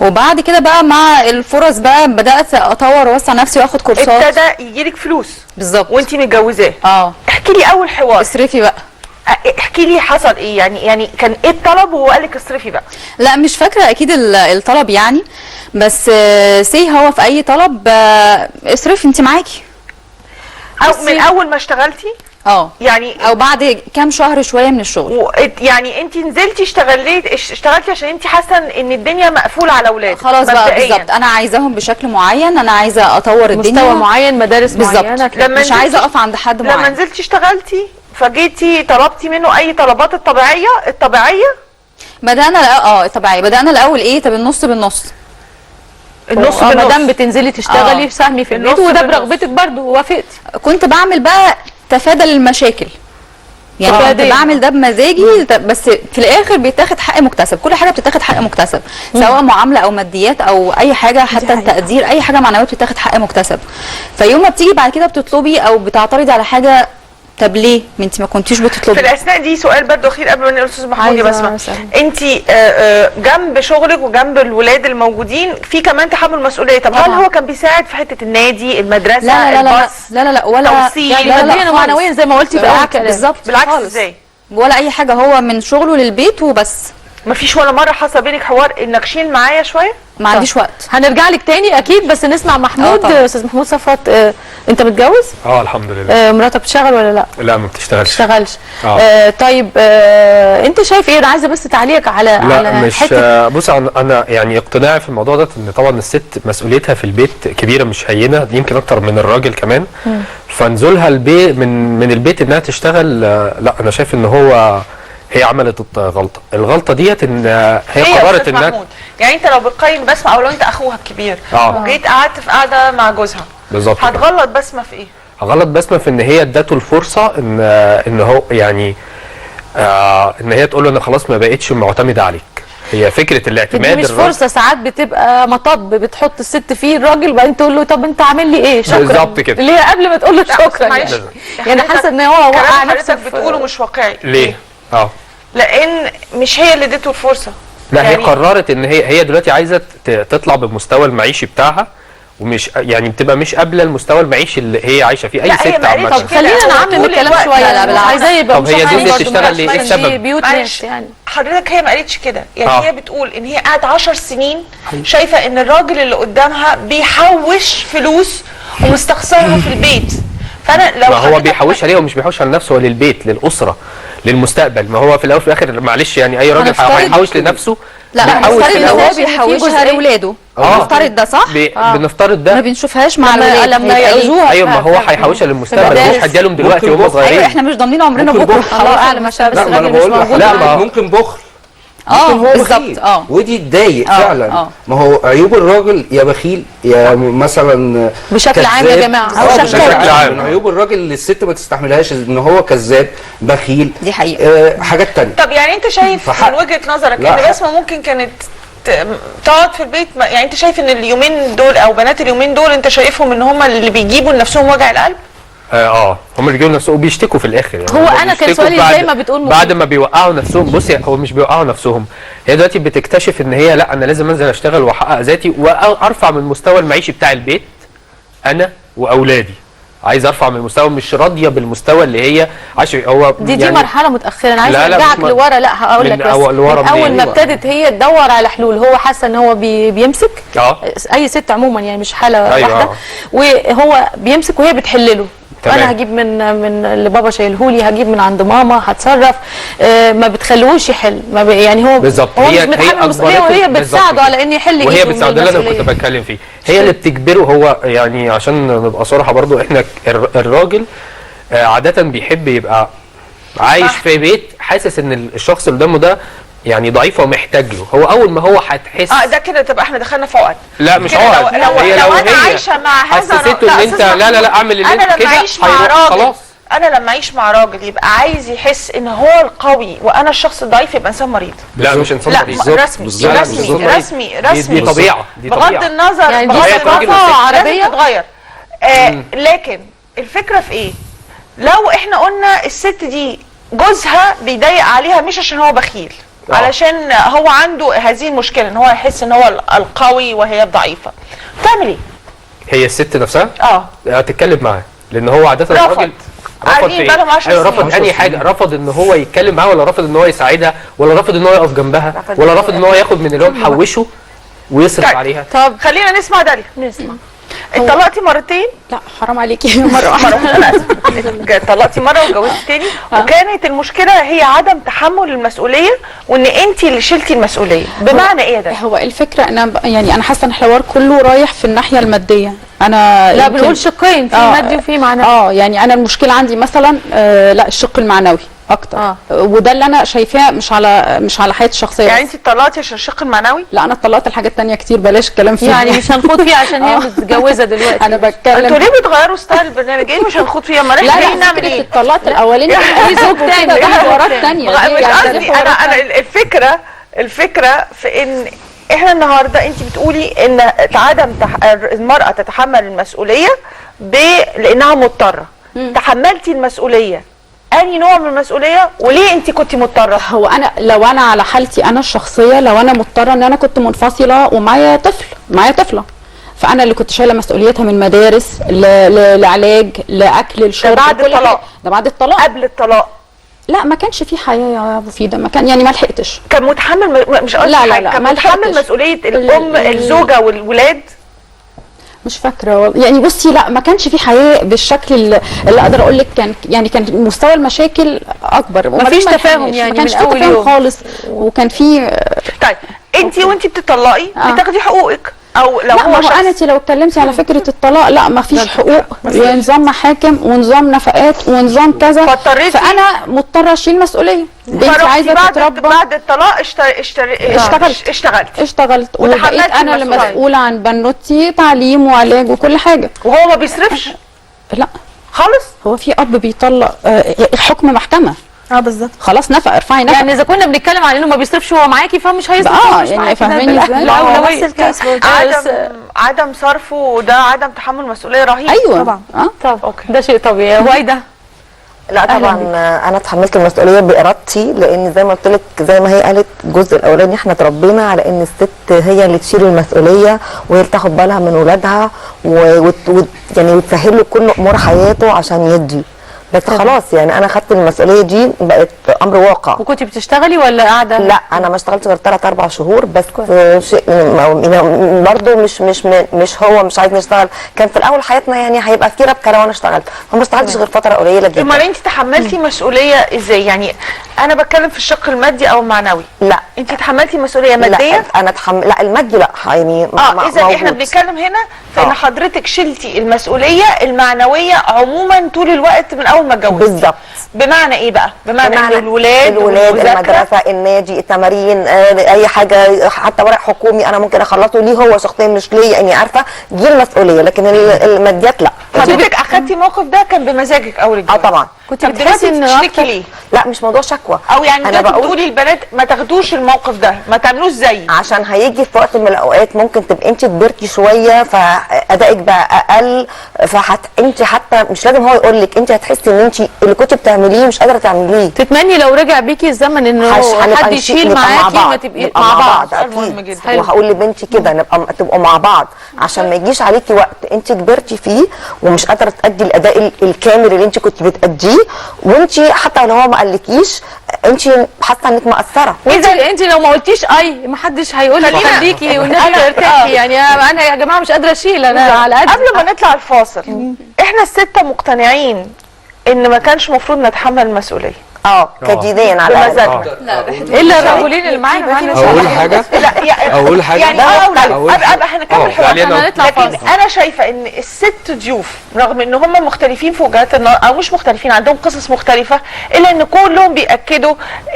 E: وبعد كده بقى مع الفرص بقى بدات اطور واوسع نفسي واخد كورسات.
B: ابتدى يجيلك فلوس
E: بالظبط
B: وانت متجوزاه. احكي لي اول حوار.
E: اصرفي بقى.
B: احكي لي حصل ايه يعني كان ايه الطلب وهو قال لك اصرفي بقى؟
E: لا مش فاكره اكيد الطلب يعني، بس سي هو في اي طلب اصرفي انت معاكي.
B: او من اول ما اشتغلتي؟ يعني
E: او بعد كام شهر شويه من الشغل.
B: يعني انت نزلتي اشتغلتي عشان انت حاسه ان الدنيا مقفوله على اولادك
E: خلاص بقى. بالظبط انا عايزاهم بشكل معين، انا عايزه اطور الدنيا
A: مستوى معين، مدارس معينه.
E: مش عايزه اقف عند حد معين.
B: لما نزلتي اشتغلتي فجيتي طلبتي منه اي طلبات الطبيعيه
E: بدانا الطبيعيه. بدانا الاول ايه؟ طب النص بالنص.
B: النص
A: ما دام بتنزلي تشتغلي سهمي في البيت وده برغبتك برضه ووافقتي.
E: كنت بعمل بقى تفادى للمشاكل يعني كنت بعمل ده بمزاجي. بس في الاخر بيتاخد حق مكتسب. كل حاجه بتتاخد حق مكتسب سواء معامله او ماديات او اي حاجه، حتى التقدير اي حاجه معنويه بتتاخد حق مكتسب. فيوم ما بتيجي بعد كده بتطلبي او بتعترضي على حاجه، طب ليه؟ ما انت ما كنتيش بتطلبي.
B: في الاثناء دي سؤال برضه اخير قبل ما نقول استاذ محمود. بس انت جنب شغلك وجنب الولاد الموجودين في كمان تحمل مسؤوليه. طب هل هو كان بيساعد في حته النادي، المدرسه، الباص؟
E: لا ولا
A: يعني ماديا ومعنويا زي ما قلتي في اول كلام.
E: بالظبط.
B: بالعكس ازاي؟
E: ولا اي حاجه. هو من شغله للبيت وبس.
B: مفيش ولا مره حصل بينك حوار انك شيل معايا شويه؟
E: ما عنديش وقت.
A: هنرجع لك تاني اكيد، بس نسمع محمود. استاذ محمود صفوت، انت متجوز؟
F: الحمد لله.
A: مراتك بتشتغل ولا لا؟
F: لا ما بتشتغلش.
A: طيب انت شايف ايه؟ انا عايزه بس تعليقك على
F: مش بص، انا يعني اقتناعي في الموضوع ده ان طبعا الست مسؤوليتها في البيت كبيره مش هينه، يمكن اكتر من الراجل كمان. فنزولها البيت من البيت انها تشتغل، لا انا شايف ان هي عملت غلطه. الغلطه ديت ان هي قررت انها
B: يعني انت لو بتقيم بسمه او لو انت اخوها الكبير وجيت قعدت في قعده مع جوزها
F: بالظبط
B: هتغلط بسمه في ايه؟
F: هغلط بسمه في ان هي ادته الفرصه ان هو يعني ان هي تقول له انا خلاص ما بقتش معتمده عليك. هي فكره الاعتماد
A: دي مش فرصه، ساعات بتبقى مطب بتحط الست فيه الراجل، وبعدين تقول له طب انت عامل لي ايه؟ شكرا.
F: بالظبط كده،
A: اللي هي قبل ما تقول له شكرا يعني حاسه ان هو وقع نفسه
B: بتقوله مش واقعي.
F: ليه؟
B: لان مش هي اللي اديته الفرصه.
F: لا يعني هي قررت ان هي دلوقتي عايزه تطلع بالمستوى المعيشي بتاعها، ومش يعني بتبقى مش قابله المستوى المعيشي اللي هي عايشه فيه. اي ست عامه.
A: طب خلينا نعمم الكلام شويه. لا بالعكس، عايزاه يبقى
F: طب هي دي بتشتغل ليه؟ ايه السبب؟
A: بيوت ناس يعني.
B: حضرتك هي ما قالتش كده، يعني هي بتقول ان هي قاعده 10 سنين شايفه ان الراجل اللي قدامها بيحوش فلوس ومستخسرها في البيت. فانا لو
F: ما هو بيحوشها ليه؟ ومش بيحوشها لنفسه، هو للبيت، للاسره، للمستقبل. ما هو في الاول وفي الاخر معلش يعني اي راجل هيحوش لنفسه.
E: لا بنفترض ان هو بيحوشها لاولاده. بنفترض ده صح؟
F: بنفترض ده.
E: ما بنشوفهاش مع الولاد
A: لما يعوزوها.
F: ايوه ما هو هيحوشها للمستقبل، مش هديها لهم دلوقتي وهم صغيرين.
E: ايوه احنا مش ضامنين عمرنا بكره.
A: الله اعلم عشان بس الراجل مش موجود.
D: لا ممكن بخل.
E: بالظبط.
D: ودي تضايق فعلا. ما هو عيوب الراجل يا بخيل يا مثلا
A: بشكل عام يا جماعه، او
D: بشكل عام. من عيوب الراجل اللي الست ما تستحملهاش ان هو كذاب بخيل.
E: دي حقيقه.
D: حاجات تانية.
B: طب يعني انت شايف من وجهه نظرك ان بسمه ممكن كانت تقعد في البيت؟ يعني انت شايف ان اليومين دول او بنات اليومين دول انت شايفهم ان هم اللي بيجيبوا لنفسهم وجع القلب؟
F: هم اللي بيجيبوا نفسهم وبيشتكوا في الاخر يعني.
A: هو انا كان سؤالي زي ما بتقول
F: بعد ما بيوقعوا نفسهم. بصي هو مش بيوقعوا نفسهم، هي دلوقتي بتكتشف ان هي لا انا لازم انزل اشتغل واحقق ذاتي وارفع من المستوى المعيشي بتاع البيت انا واولادي. عايز ارفع من المستوى، مش راضيه بالمستوى اللي هي عايشه. هو
A: دي مرحله متاخره. انا عايزه ارجعك لورا. لا هقول لك بس من اول ما ابتدت هي تدور على حلول، هو حاسه ان هو بيمسك اي ست عموما يعني مش حاله واحده، وهو بيمسك وهي بتحل له. انا هجيب من اللي بابا شايلهولي، هجيب من عند ماما، هتصرف. ما بتخلوهوش يحل. ما يعني هو
F: بالظبط.
A: هو مش متحمل المسؤوليه وهي بتساعده على ان يحل ايده.
F: وهي بتساعده. اللي انا كنت بتكلم فيه هي اللي بتجبره. هو يعني عشان نبقى صراحه برضو، احنا الراجل عاده بيحب يبقى عايش في بيت حاسس ان الشخص اللي قدامه ده يعني ضعيفه ومحتاج له. هو اول ما هو هتحس
B: ده كده تبقى احنا دخلنا في عقد.
F: لا مش عقد.
B: لو انا عايشه مع هذا
F: حسيته ان انت لا اعمل اللي انت كده
B: خلاص. انا لما اعيش مع راجل يبقى عايز يحس ان هو القوي وانا الشخص الضعيف، يبقى انسان مريض.
F: لا مش انسان مريض.
B: رسمي
F: دي طبيعه.
B: بغض النظر
A: يعني دي ثقافه عربيه
B: تتغير. لكن الفكره في ايه؟ لو احنا قلنا الست دي جوزها بيضايق عليها مش عشان هو بخيل، علشان هو عنده هذه المشكله ان هو يحس ان هو القوي وهي الضعيفه، تعمل ايه؟
F: هي الست نفسها تتكلم معاه، لان هو عاده الراجل رفض رفض اي حاجه. رفض ان هو يتكلم معاه، ولا رفض ان هو يساعدها، ولا رفض ان هو يقف جنبها، ولا رفض ان هو ياخد من اللي هو محوشه ويصرف عليها.
B: طب خلينا نسمع داليا.
A: نسمع.
B: اتطلقتي مرتين؟
C: لا حرام عليكي مره واحده.
B: اتطلقتي مره واتجوزتي تاني، وكانت المشكله هي عدم تحمل المسؤوليه، وان انت اللي شلتي المسؤوليه. بمعنى ايه ده؟
G: هو الفكره يعني انا حاسه ان الحوار كله رايح في الناحيه الماديه. انا
A: لا بنقول شقين، في مادي وفي معنوي.
G: يعني انا المشكله عندي مثلا لا الشق المعنوي اكتر. وده اللي انا شايفاه مش على حياتي الشخصيه.
B: يعني انت اتطلقتي عشان الشق المعنوي؟
G: لا انا اتطلقت لحاجات ثانيه كتير، بلاش الكلام فيها
A: يعني مش هنخوض فيها عشان هي متجوزه دلوقتي.
G: انا بتكلم
B: انتوا ليه بتغيروا ستايل البرنامج؟ ايه مش هنخوض فيها؟ امال احنا نعمل ايه؟
G: اتطلقت الاولاني في زوج تاني ده حوارات ثانيه.
B: مش قصدي انا الفكره في ان احنا النهارده انت بتقولي ان عدم المراه تتحمل المسؤوليه لانها مضطره. تحملتي المسؤوليه أي نوع من المسؤوليه؟ وليه انت كنت مضطره؟
G: هو انا لو انا على حالتي انا الشخصيه، لو انا مضطره ان انا كنت منفصله ومعايا طفله، فانا اللي كنت شايله مسؤوليتها من مدارس لعلاج لاكل لشرب.
B: بعد الطلاق؟
G: ده بعد الطلاق.
B: قبل الطلاق
G: لا ما كانش في حياه يا ابو فيده، ما كان يعني ما لحقتش.
B: كان متحمل مش قصدي
G: لا، لا،
B: حاجة،
G: لا،
B: كان
G: ما
B: متحمل
G: لحقتش.
B: مسؤوليه الام الزوجه والولاد.
G: مش فاكره والله. يعني بصي لا ما كانش في حياه بالشكل اللي اقدر اقول لك، كان مستوى المشاكل اكبر،
A: مفيش
G: ما
A: تفاهم
G: لحقناش.
A: يعني
G: ما كانش
A: من
G: في
A: أول
G: تفاهم
A: يوم.
G: خالص، وكان في
B: طيب انت وانت بتطلقي بتاخدي حقوقك، او لو
G: لا
B: هو
G: ما هو
B: شخص
G: انت لو اتكلمتي على فكره الطلاق لا ما فيش حقوق، يعني نظام محاكم ونظام نفقات ونظام كذا،
B: فاضطريتي-
G: فانا مضطره اشيل مسؤوليه. بنتي
B: فرحتي
G: عايزه تتربى،
B: بعد الطلاق اشتغلت
G: وبقيت انا اللي
B: المسؤولية.
G: مسؤوله عن بنوتي تعليم وعلاج وكل حاجه.
B: وهو ما بيصرفش
G: لا
B: خالص.
G: هو في اب بيطلق حكم محكمه
C: بالظبط.
G: خلاص نفقه ارفعي نفقه.
A: يعني اذا كنا بنتكلم عن انه ما بيصرفش هو معاكي فمش هيصرف هو مش
G: يعني
A: معاكي، ده
G: فاهماني ازاي؟
A: بالأولوية.
B: عدم صرفه ده عدم تحمل مسؤوليه رهيب.
G: ايوه
C: طبعا.
A: طب ده شيء طبيعي. هوايده
H: لا طبعا انا اتحملت المسؤوليه بارادتي، لان زي ما قلت لك زي ما هي قالت الجزء الاولاني احنا اتربينا على ان الست هي اللي تشيل المسؤوليه وهي اللي تاخد بالها من ولادها يعني وتسهل له كل امور حياته عشان يدي. بس خلاص يعني انا خدت المسؤوليه دي بقت امر واقع.
A: وكنت بتشتغلي ولا قاعده؟
H: لا انا ما اشتغلتش غير 3-4 شهور بس. شيء برضه مش هو مش عايزني اشتغل. كان في الاول حياتنا يعني هيبقى في ربكه لو انا اشتغلت، فما اشتغلتش غير فتره قليله جدا.
B: امال انت تحملتي مسؤوليه ازاي؟ يعني انا بتكلم في الشق المادي او المعنوي.
H: لا
B: انت تحملتي مسؤوليه ماديه؟
H: لا انا لا المادي لا يعني
B: اذا احنا بنتكلم هنا فان حضرتك شلتي المسؤوليه المعنويه عموما طول الوقت من اول ما اتجوزتي.
H: بالظبط.
B: بمعنى ايه بقى؟ بمعنى ان الولاد
H: المدرسه النادي التمارين اي حاجه حتى ورق حكومي انا ممكن اخلصه ليه هو شخصيا مش ليا، اني عارفه دي المسؤوليه، لكن الماديات لا.
B: حضرتك اخدتي الموقف ده كان بمزاجك اول الجواز؟
H: طبعا.
A: كنت بتحسي ان
B: تشتكي ليه؟
H: لا مش موضوع شكوى،
B: او يعني
H: انا بقول
B: بتقولي البنات ما تاخدوش الموقف ده، ما تعملوش زيي،
H: عشان هيجي في وقت من الاوقات ممكن تبقي انت كبرتي شويه فادائك بقى اقل، انت حتى مش لازم هو يقول لك، انت هتحسي ان انت اللي كنت بتعمليه مش قادره تعمليه.
A: تتمني لو رجع بيكي الزمن انه حد يشيل معاكي ما تبقي مع بعض.
H: اكيد. وهقول لبنتي كده تبقوا مع بعض عشان ما يجيش عليكي وقت انت كبرتي فيه ومش قادره تأدي الاداء الكامل اللي انت كنت بتأديه، وانت حتى لو هو ما قالكيش انت حاسه انك مقصره.
A: انت لو ما قلتيش ما حدش هيقول لك خليكي والنبي ارتاحي. يعني انا يا جماعه مش قادره اشيل، انا على قد.
B: قبل ما نطلع الفاصل احنا الستة مقتنعين ان ما كانش المفروض نتحمل المسؤوليه
H: كدينيا على
B: بمزاجنا
A: الا الرجلين اللي معانا.
D: اقول حاجه
B: اقول
D: حاجه
B: يعني ابقى هنكمل حوارنا، لكن
D: فاصل.
B: انا شايفه ان الست ضيوف رغم ان هم مختلفين في وجهات النظر او مش مختلفين عندهم قصص مختلفه، الا ان كلهم بياكدوا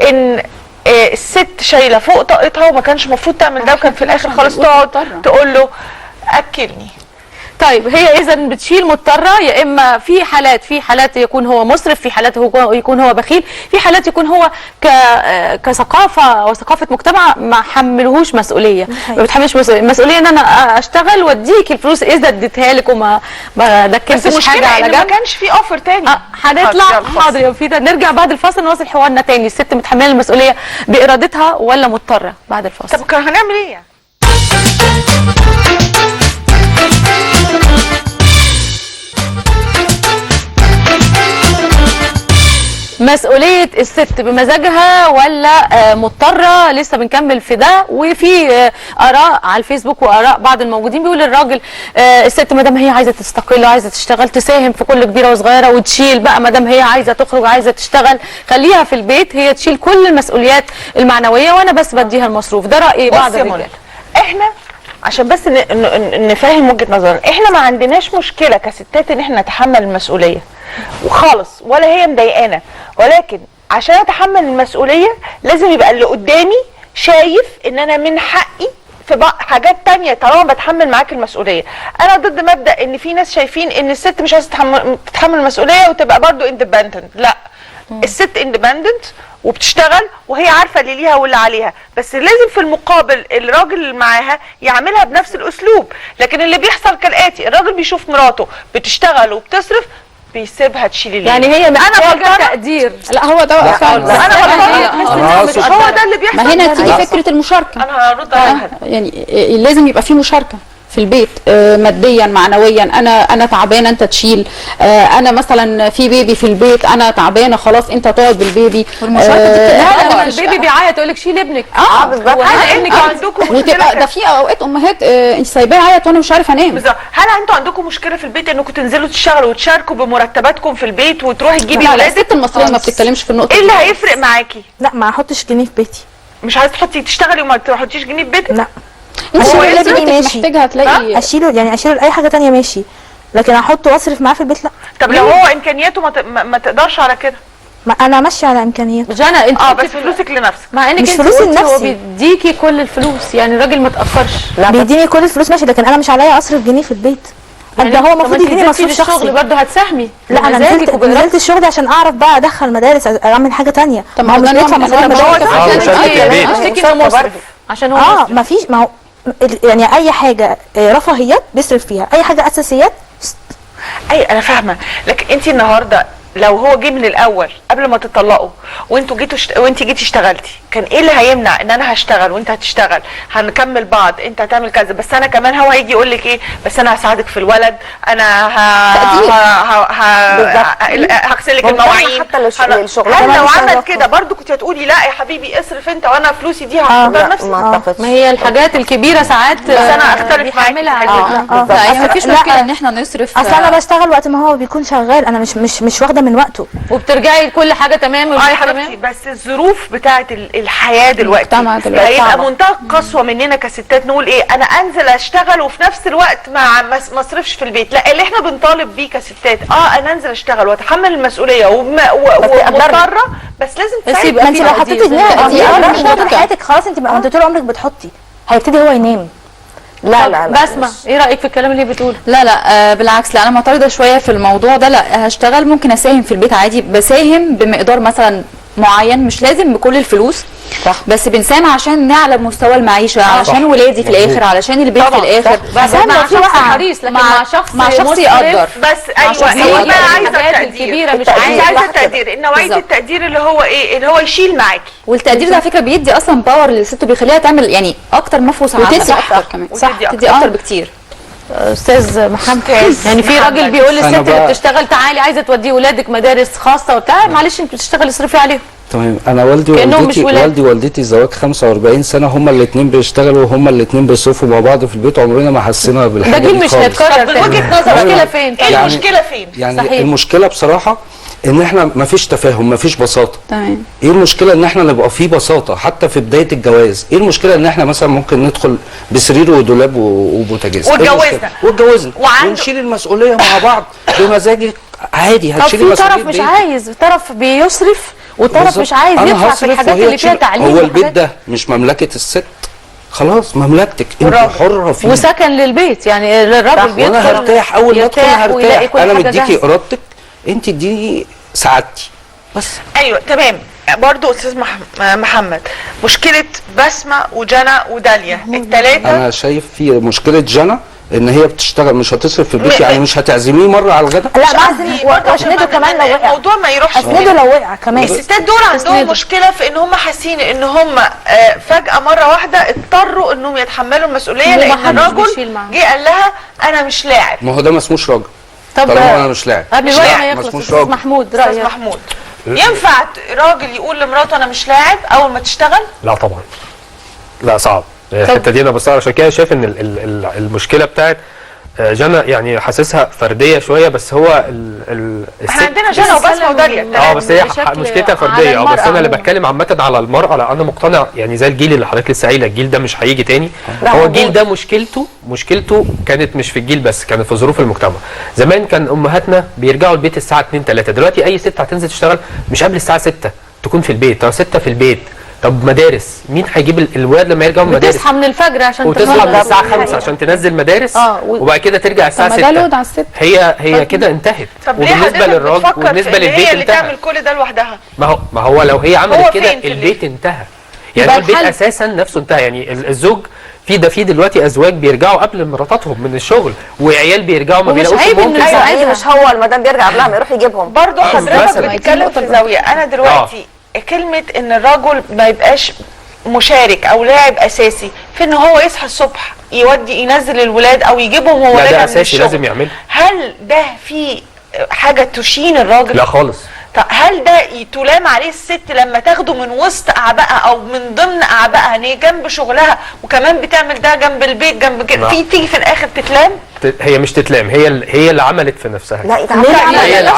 B: ان الست شايله فوق طاقتها وما كانش المفروض تعمل ده، وكان في الاخر خالص تقعد تقول له اكلني.
A: طيب هي اذا بتشيل مضطره، يا اما في حالات يكون هو مسرف، في حالات يكون هو بخيل، في حالات يكون هو كثقافه وثقافه مجتمع ما حملهوش مسؤوليه، ما بتحملش مسؤوليه ان انا اشتغل واديك الفلوس اذا اديتها لك وما دكنتش حاجه على جنب.
B: ما كانش في اوفر تاني.
A: هنطلع حاضر يا فيدا، نرجع بعد الفاصل نواصل حوارنا تاني. الست متحمله المسؤوليه بارادتها ولا مضطره؟ بعد الفاصل.
B: طب كان هنعمل ايه يعني؟
A: مسؤولية الست بمزاجها ولا مضطرة؟ لسه بنكمل في ده. وفي آراء على الفيسبوك وآراء بعض الموجودين بيقول الراجل الست ما دام هي عايزة تستقل وعايزة تشتغل تساهم في كل كبيرة وصغيرة وتشيل بقى، ما دام هي عايزة تخرج عايزة تشتغل خليها في البيت، هي تشيل كل المسؤوليات المعنوية وانا بس بديها المصروف. ده رأي بعض الرجال.
B: احنا عشان بس نفهم وجهة نظرنا، احنا ما عندناش مشكلة كستات ان احنا نتحمل المسؤولية وخالص ولا هي مضايقانا، ولكن عشان اتحمل المسؤولية لازم يبقى اللي قدامي شايف ان انا من حقي في حاجات تانية طالما بتحمل معاك المسؤولية. انا ضد مبدأ ان في ناس شايفين ان الست مش عايزة تتحمل المسؤولية وتبقى برضو اندبندنت. لا، الست اندبندنت وبتشتغل وهي عارفه اللي ليها واللي عليها، بس لازم في المقابل الراجل اللي معاها يعملها بنفس الاسلوب. لكن اللي بيحصل كالاتي، الراجل بيشوف مراته بتشتغل وبتصرف بيسيبها تشيل الليل.
A: يعني هي محتاجه تقدير.
G: لا هو ده
B: انا مش هو ده اللي بيحصل.
G: ما هنا تيجي فكره المشاركه.
B: انا هرد على
G: يعني لازم يبقى في مشاركه. في البيت ماديا معنويا، انا تعبانه انت تشيل، انا مثلا في بيبي في البيت انا تعبانه خلاص انت تقعد بالبيبي.
A: لما البيبي بيعيط تقول لك شيل ابنك.
H: بالظبط.
B: هل انتوا عندكم
G: وتبقى
B: مشكله
G: ده في اوقات امهات انت سايباه يعيط وانا مش عارفه انام.
B: بالظبط؟ هل انتوا عندكم مشكله في البيت انكم تنزلوا تشتغلوا وتشاركوا بمرتباتكم في البيت وتروحي تجيبي
G: لا
B: ولادك؟
G: الست المصريه ما بتتكلمش في النقطه
B: ايه اللي
G: دي.
B: هيفرق معاكي؟
C: لا ما احطش جنيه في بيتي.
B: مش عايزه تشتغلي وما تحطيش جنيه في بيتك؟
C: لا
G: انت
C: هو
G: لازم
C: ابني
G: انت
C: ماشي.
G: محتاجه هتلاقي
C: اشيله، يعني اشيله لاي حاجه تانية ماشي، لكن احطه واصرف معاه في البيت لا.
B: طب لو هو امكانياته ما تقدرش على كده؟
C: ما انا ماشيه على امكانيات.
A: جنى انت
B: بس فلوسك لنفسك.
A: مع انك
C: مش
A: انت
C: فلوسي
A: قلتي هو
C: لنفسي.
A: بيديكي كل الفلوس، يعني الراجل ما تاخرش.
C: لا بيديني كل الفلوس ماشي، لكن انا مش عليا اصرف جنيه في البيت. ده هو المفروض يديني مصروف شخصي.
A: برضه هتساهمي.
C: لا انا نزلت الشغل عشان اعرف بقى ادخل مدارس، اعمل حاجه تانية.
G: طب
C: ما هو مش بيدفع مصاريف مدارس.
A: عشان انه مصرف. عشان هو
C: ما فيش، ما هو يعني اي حاجه رفاهيات بيصرف فيها، اي حاجه اساسيات.
B: اي انا فاهمه، لكن انت النهارده لو هو جه من الاول قبل ما تطلقوا وانتوا وانت جيتي اشتغلتي، كان ايه اللي هيمنع ان انا هشتغل وانت هتشتغل، هنكمل بعض، انت هتعمل كذا، بس انا كمان هو هيجي يقول لك ايه، بس انا هساعدك في الولد، انا هغسل لك المواعين
H: حتى للشغلانه.
B: هل لو عمل كده برضو كنت هتقولي لا يا حبيبي اصرف انت وانا فلوسي دي هقدر نفسي؟
H: ما اعتقدش.
A: ما هي الحاجات الكبيره ساعات
B: بس انا اختلف معاكي.
E: لا هي مفيش مشكله ان احنا نصرف.
C: اصل انا بشتغل وقت ما هو بيكون شغال، انا مش واخده من وقته.
A: وبترجعي كل حاجه تمام
B: يا حبيبتي، بس الظروف بتاعه الحياه دلوقتي هيبقى منتهى القسوه مننا كستات نقول ايه، انا انزل اشتغل وفي نفس الوقت ما اصرفش في البيت. لا، اللي احنا بنطالب بيه كستات انا انزل اشتغل واتحمل المسؤوليه ومضطره، بس لازم تسيب.
C: ما انت لو حطيتي جنيه طول حياتك خلاص، انت ما انت طول عمرك بتحطي، هيبتدي هو ينام.
H: لا
A: بسمة ايه رايك في الكلام اللي بتقوله؟
E: لا بالعكس، لا انا معترضه شويه في الموضوع ده. لا هشتغل، ممكن اساهم في البيت عادي، بساهم بمقدار مثلا معين، مش لازم بكل الفلوس. صح. بس بنساهم عشان نعلى مستوى المعيشه، علشان ولادي في الاخر، علشان البيت في الاخر.
A: بس مع شخص حريص، لكن مع شخص
E: يقدر.
B: بس ايوه انا عايزه التقدير، مش عايزه التقدير، نوعيه التقدير اللي هو ايه، اللي هو يشيل معاكي.
E: والتقدير ده على فكره بيدي اصلا باور للست وبيخليها تعمل يعني اكتر مفروض عنها،
G: وتدي اكتر كمان.
E: صح، تدي اكتر بكتير.
A: استاذ محمد، يعني في راجل بيقول للست اللي بتشتغل تعالي عايزه تودي ولادك مدارس خاصه وبتاع، معلش انت بتشتغلي اصرفي عليهم.
D: تمام. انا والدي ووالدتي زواج 45 سنه، هما الاثنين بيشتغلوا وهما الاثنين بيصرفوا مع بعض في البيت، عمرنا ما حسينا بالحاجه
A: ده
D: دي
A: جيل مش
D: خالص.
A: هيتكرر. من وجهه نظرك المشكله فين؟
B: ايه المشكله فين؟
D: يعني
A: صحيح.
D: المشكله بصراحه ان احنا ما فيش تفاهم، ما فيش بساطه.
G: تمام.
D: ايه المشكله ان احنا نبقى في بساطه حتى في بدايه الجواز؟ ايه المشكله ان احنا مثلا ممكن ندخل بسرير ودولاب وبوتاجاز
B: واتجوزنا
D: ونشيل المسؤوليه مع بعض بمزاجك عادي،
A: طب
D: هتشيلي
A: في
D: مسؤوليه
A: طرف مش
D: بيتك.
A: عايز، طرف بيصرف وطرف مش عايز
D: أنا
A: يدفع في
D: هصرف
A: الحاجات
D: وهي
A: اللي فيها
D: تصرف.
A: تعليم.
D: هو البيت ده مش مملكه الست، خلاص مملكتك انت حره فيه،
A: وسكن للبيت، يعني الراجل بيدخل
D: وانا هرتاح اول ما ادخل هرتاح، انا مديكي
A: جاهزة.
D: ارادتك، انت اديني سعادتي بس.
B: ايوه تمام. برضو استاذ محمد، مشكله بسمه وجنى وداليا الثلاثه،
D: انا شايف في مشكله جنى ان هي بتشتغل مش هتصرف في البيت، يعني مش هتعزميه مره على الغداء.
C: لا واسنده كمان لو وقع،
B: الموضوع ما يروحش
C: اسنده لو وقع كمان.
B: الستات دول عندهم مشكله في ان هم حاسين ان هم فجاه مره واحده اضطروا انهم يتحملوا المسؤوليه، لان الراجل جه قال لها انا مش لاعب.
D: ما هو ده ما اسموش راجل.
A: طب
D: طالما انا مش لاعب
A: قبل ما يخلص استاذ محمود، رايك؟
B: استاذ محمود، ينفع راجل يقول لمراته انا مش لاعب اول ما تشتغل؟
F: لا طبعا، لا صعب. الحته دي انا بصراحه عشان كده شايف ان المشكله بتاعت جنى يعني حاسسها فرديه شويه، بس هو
B: احنا عندنا جنى وبسمه وداليا
F: بس هي مشكلتها فرديه. بس انا اللي بتكلم عامه على المراه. لا انا مقتنع يعني زي الجيل اللي حضرتك لسه قايله، الجيل ده مش هيجي تاني. هو الجيل ده مشكلته كانت مش في الجيل بس، كانت في ظروف المجتمع. زمان كان امهاتنا بيرجعوا البيت الساعه 2 3، دلوقتي اي ست هتنزل تشتغل مش قبل الساعه 6 تكون في البيت، او 6 في البيت. طب مدارس مين هيجيب الولاد لما يرجعوا من المدارس؟
A: بتصحى من الفجر عشان
F: وتصحى من الساعه 5 عشان تنزل مدارس، وبعد كده ترجع الساعه 6.
G: ده لود على الست.
F: هي كده انتهت.
B: وبالنسبه
F: للراجل وبالنسبه للبيت
B: هي اللي
F: انتهى.
B: تعمل كل ده لوحدها.
F: ما هو لو هي عملت كده البيت انتهى. يعني البيت اساسا نفسه انتهى. يعني الزوج في دلوقتي ازواج بيرجعوا قبل مراتاتهم من الشغل، وعيال بيرجعوا ما بيلاقوش امهم.
H: ايوه مش هو المدام بيرجع قبلها ما يروح يجيبهم.
B: برضه حضرتك بتتكلم في زاويه، انا دلوقتي كلمه ان الرجل ما يبقاش مشارك او لاعب اساسي في ان هو يصحى الصبح ينزل الولاد او يجيبهم هو راجع من
F: اساسي
B: الشغل،
F: لازم يعمله.
B: هل ده في حاجه تشين الراجل؟
F: لا خالص.
B: طب هل ده تلام عليه الست لما تاخده من وسط اعبائها او من ضمن اعبائها ان هي جنب شغلها وكمان بتعمل ده جنب البيت جنب كده، في تيجي في الاخر تتلام؟
F: هي مش تتلام، هي اللي عملت في نفسها.
H: لا
F: هي اللي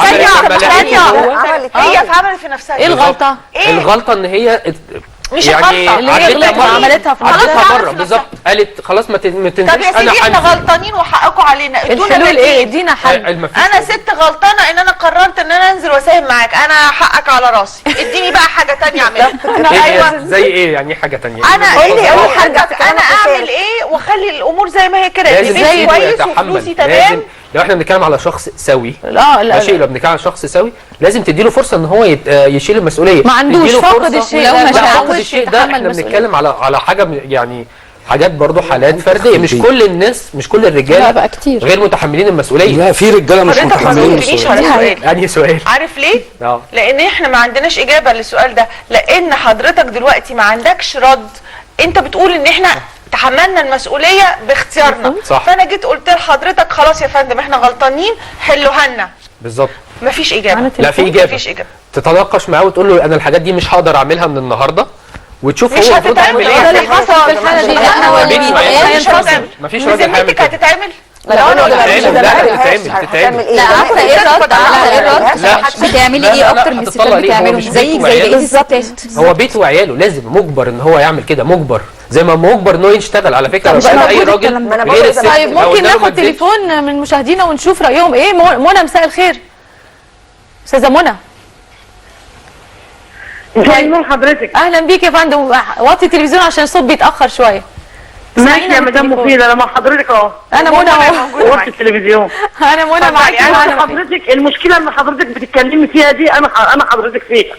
B: عملت في نفسها.
A: ايه الغلطه؟
F: الغلطه ان هي
B: مش
F: يعني
B: الغلطه
A: اللي هي غلطت وعملتها في
F: عملتها مره بالظبط، قالت خلاص ما تنزلش.
B: طب يا سيدي احنا غلطانين وحقكم علينا، ادونا
A: الحلول ايه؟
B: بديل.
A: ادينا حل.
B: انا ست غلطانه ان انا قررت ان انا انزل واساهم معاك، انا حقك على راسي، اديني بقى حاجه ثانيه اعملها.
F: ايوه زي ايه يعني حاجه ثانيه؟
B: انا قول لي اول حاجه انا اعمل ايه واخلي الامور زي ما هي كده، البيت كويس وفلوسي تمام.
F: لو احنا بنتكلم على شخص سوي،
A: لا
F: ماشي، لو بنتكلم على شخص سوي لازم تديله فرصه ان هو يشيل المسؤوليه،
A: ما عندوش فاقد الشيء
F: لو
A: ده،
F: مش فاقد الشيء ده احنا بنتكلم على حاجه يعني حاجات برضو حالات فرديه، مش كل الناس مش كل الرجاله
G: بقى كتير
F: غير متحملين المسؤوليه.
D: لا في رجاله مش متحملين المسؤوليه.
F: يعني سؤال
B: عارف ليه؟ لان احنا ما عندناش اجابه للسؤال ده، لان حضرتك دلوقتي ما عندكش رد. انت بتقول ان احنا تحملنا المسؤوليه باختيارنا،
F: صح.
B: فانا جيت قلت لحضرتك خلاص يا فندم احنا غلطانين حلوها لنا.
F: بالظبط.
B: مفيش اجابه.
F: لا في اجابه.
B: مفيش اجابه.
F: تتناقش معاه وتقول له انا الحاجات دي مش هقدر اعملها من النهارده، وتشوف
B: مش
F: هو المفروض يعمل
B: هتتعمل.
F: ايه.
A: ده اللي حصل في الحاله دي. احنا
B: هينفصل.
F: مفيش راجل هيعمل
B: وذمتك
F: كده.
B: هتتعمل؟
F: تتعمل.
E: لا عارفه ايه الرد؟ عارفه ايه الرد؟ بتعملي ايه اكتر من الستات بتعمله؟ زيك زي بقيه الستات.
F: هو بيته وعياله لازم مجبر ان هو يعمل كده، مجبر زي ما مجبر ان هو يشتغل على فكره. مش اي راجل غير الست.
A: طيب ممكن ناخد تليفون من مشاهدينا ونشوف رايهم ايه. منى مساء الخير. استاذه منى.
I: ازي حضرتك؟
A: اهلا بيك يا فندم. وطي التلفزيون عشان الصوت بيتاخر شويه.
I: ماشي يا مدام مفيدة، انا مع حضرتك اهو.
A: انا منى اهو.
I: وطي التلفزيون.
A: انا منى معاكي.
I: انا حضرتك المشكله اللي حضرتك بتتكلمي فيها دي انا حضرتك فيها.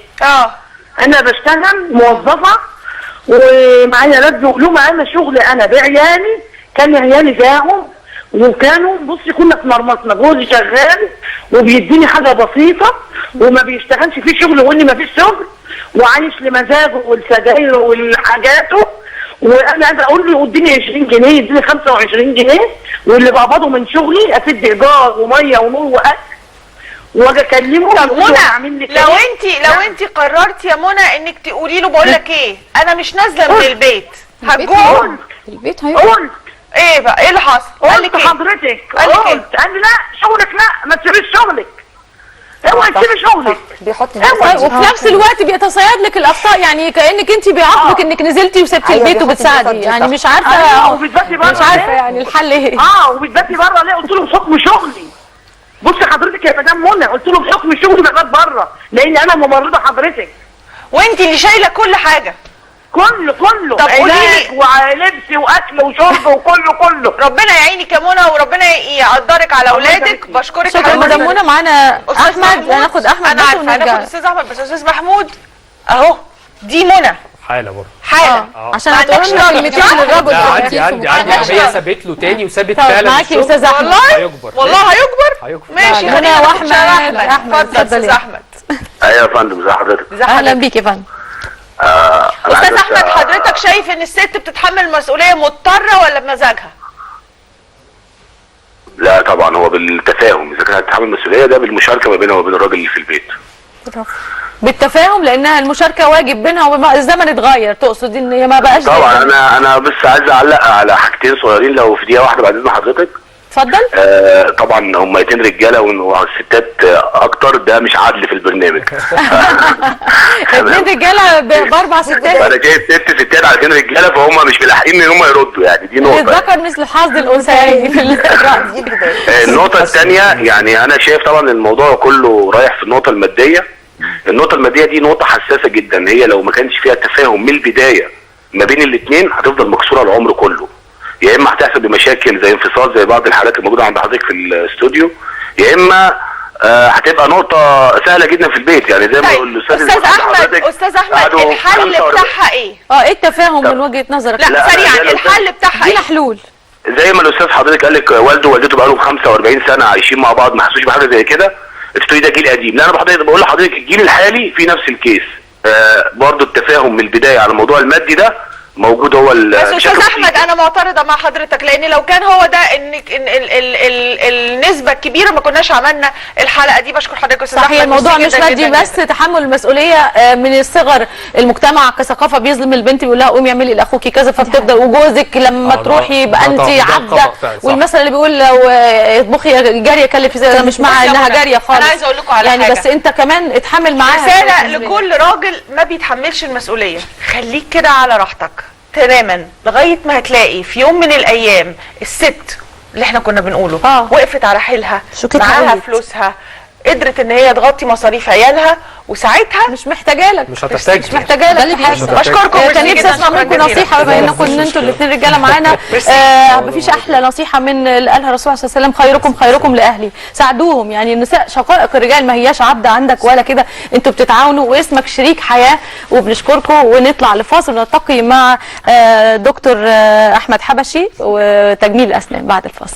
I: انا بشتغل موظفه ومعايا لد وقلومه، انا شغلي انا بعيالي، كان عيالي جاهم وكانوا بصي كنا في مرمطنا، جوزي شغال وبيديني حاجه بسيطه وما بيشتغلش في شغل ويقول لي ما فيش شغل وعايش لمزاجه والسجاير والحاجاته، وانا عايزه اقول له اديني 20 جنيه يديني 25 جنيه واللي بقبضه من شغلي اسد ايجار وميه ونور واكل واجي اكلمه.
B: طب منى لو انت قررتي يا منى انك تقولي له بقول لك ايه انا مش نازله من البيت هتجوع
G: البيت
I: قلت
B: ايه بقى ايه اللي حصل؟
I: قال لك حضرتك قلت قال لي لا شغلك لا ما تسيبيش شغلك، اوعي تسيبي شغلك.
H: بيحط
A: وفي نفس الوقت بيتصيد لك الاخطاء، يعني كانك انت بيعاقبك انك نزلتي وسبتي البيت وبتساعدي، يعني مش عارفه.
I: وبتباتي بره
A: مش عارفه يعني الحل ايه.
I: وبتباتي بره ليه؟ قلت له بحكم شغلي. بصي حضرتك يا مدام منى، قلت له بحكم شغلي ببات بره لان انا ممرضه حضرتك.
B: وانت اللي شايله كل حاجه.
I: كله
B: طب
I: علاج ولبس واكل وشرب وكله.
B: ربنا يعينك يا منى وربنا يقدرك على اولادك. بشكرك.
A: شكرا مدام منى. معانا احمد. هناخد احمد.
B: انا عارفه هناخد استاذ احمد بس استاذ محمود اهو. دي منى
F: حاله برضه
B: حاله
A: عشان هتقول لنا كلمتين للراجل.
F: عندي هي سابت له تاني وسابت فعلا.
A: معاكي استاذ احمد.
B: والله هيكبر ماشي.
A: منى واحمد.
B: اتفضل استاذ احمد.
J: ايوه يا فندم. ازي حضرتك؟
A: اهلا بيك يا فندم.
B: استاذ احمد حضرتك شايف ان الست بتتحمل مسؤوليه مضطره ولا بمزاجها؟
J: لا طبعا هو بالتفاهم، اذا كانت هتتحمل مسؤوليه ده بالمشاركه ما بينها وبين الراجل اللي في البيت.
A: بالتفاهم لانها المشاركه واجب بينها وبين الزمن اتغير، تقصد ان هي ما بقاش
J: طبعا. انا بس عايز اعلق على حاجتين صغيرين لو في دقيقه واحده بعد اذن حضرتك.
A: اتفضل.
J: طبعا هم 2 رجاله والستات اكتر، ده مش عدل في البرنامج.
A: 2 رجاله ب4 ستات.
J: انا جايب 6 ستات على 2 رجاله فهم مش ملاحقين ان هم يردوا، يعني دي نقطه.
A: الذكر مثل حظ الانثيين في الراي.
J: النقطه الثانيه يعني انا شايف طبعا الموضوع كله رايح في النقطه الماديه. النقطه الماديه دي نقطه حساسه جدا، هي لو ما كانش فيها تفاهم من البدايه ما بين الاثنين هتفضل مكسوره العمر كله. يا اما هتحصل بمشاكل زي انفصال زي بعض الحالات الموجوده عند حضرتك في الاستوديو، يا اما هتبقى نقطه سهله جدا في البيت. يعني زي ما
B: الاستاذ احمد الحل بتاعها ايه؟
A: ايه التفاهم من وجهه نظرك؟
B: لا سريعا الحل بتاعها
A: ايه؟ حلول
J: زي ما الاستاذ حضرتك قال لك والده ووالدته بقالهم 45 سنه عايشين مع بعض ما حسوش بحاجه زي كده. الستوري ده جيل قديم. لا انا بقول لحضرتك الجيل الحالي في نفس الكيس. برضو التفاهم من البدايه على الموضوع المادي ده موجود. هو
B: بس استاذ احمد انا معترضه مع حضرتك، لان لو كان هو ده ان النسبه الكبيره ما كناش عملنا الحلقه دي. بشكر حضرتك استاذ احمد.
A: صحيح، الموضوع مش مادي بس، تحمل المسؤوليه من الصغر. المجتمع كثقافه بيظلم البنت، بيقول لها قومي اعملي لاخوكي كذا، فبتفضل وجوزك لما تروحي يبقى انت عبده. والمثل اللي بيقول لو اطبخي يا جاريه كلفي زي، انا مش مع انها جاريه خالص.
B: انا عايزه اقول لكم على
A: يعني
B: حاجه،
A: بس انت كمان اتحمل معاها.
B: رساله لكل راجل ما بيتحملش المسؤوليه، خليك كده على راحتك تماما لغايه ما هتلاقي في يوم من الايام الست اللي احنا كنا بنقوله وقفت على حيلها، معاها فلوسها، قدرت ان هي تغطي مصاريف عيالها، وساعتها
A: مش محتاجه لك،
F: مش هتحتاج،
A: مش محتاجه لك حاجه.
B: بشكركم.
A: كان نفسي اسمع منكم نصيحه، بما انكم انتوا الاثنين رجاله معانا. مفيش احلى نصيحه من اللي قالها الرسول صلى الله عليه وسلم: خيركم خيركم لاهلي. ساعدوهم، يعني النساء شقائق الرجال، ما هياش عبده عندك ولا كده، انتوا بتتعاونوا واسمك شريك حياه. وبنشكركم ونطلع لفاصل ونلتقي مع دكتور احمد حبشي وتجميل الاسنان بعد الفاصل.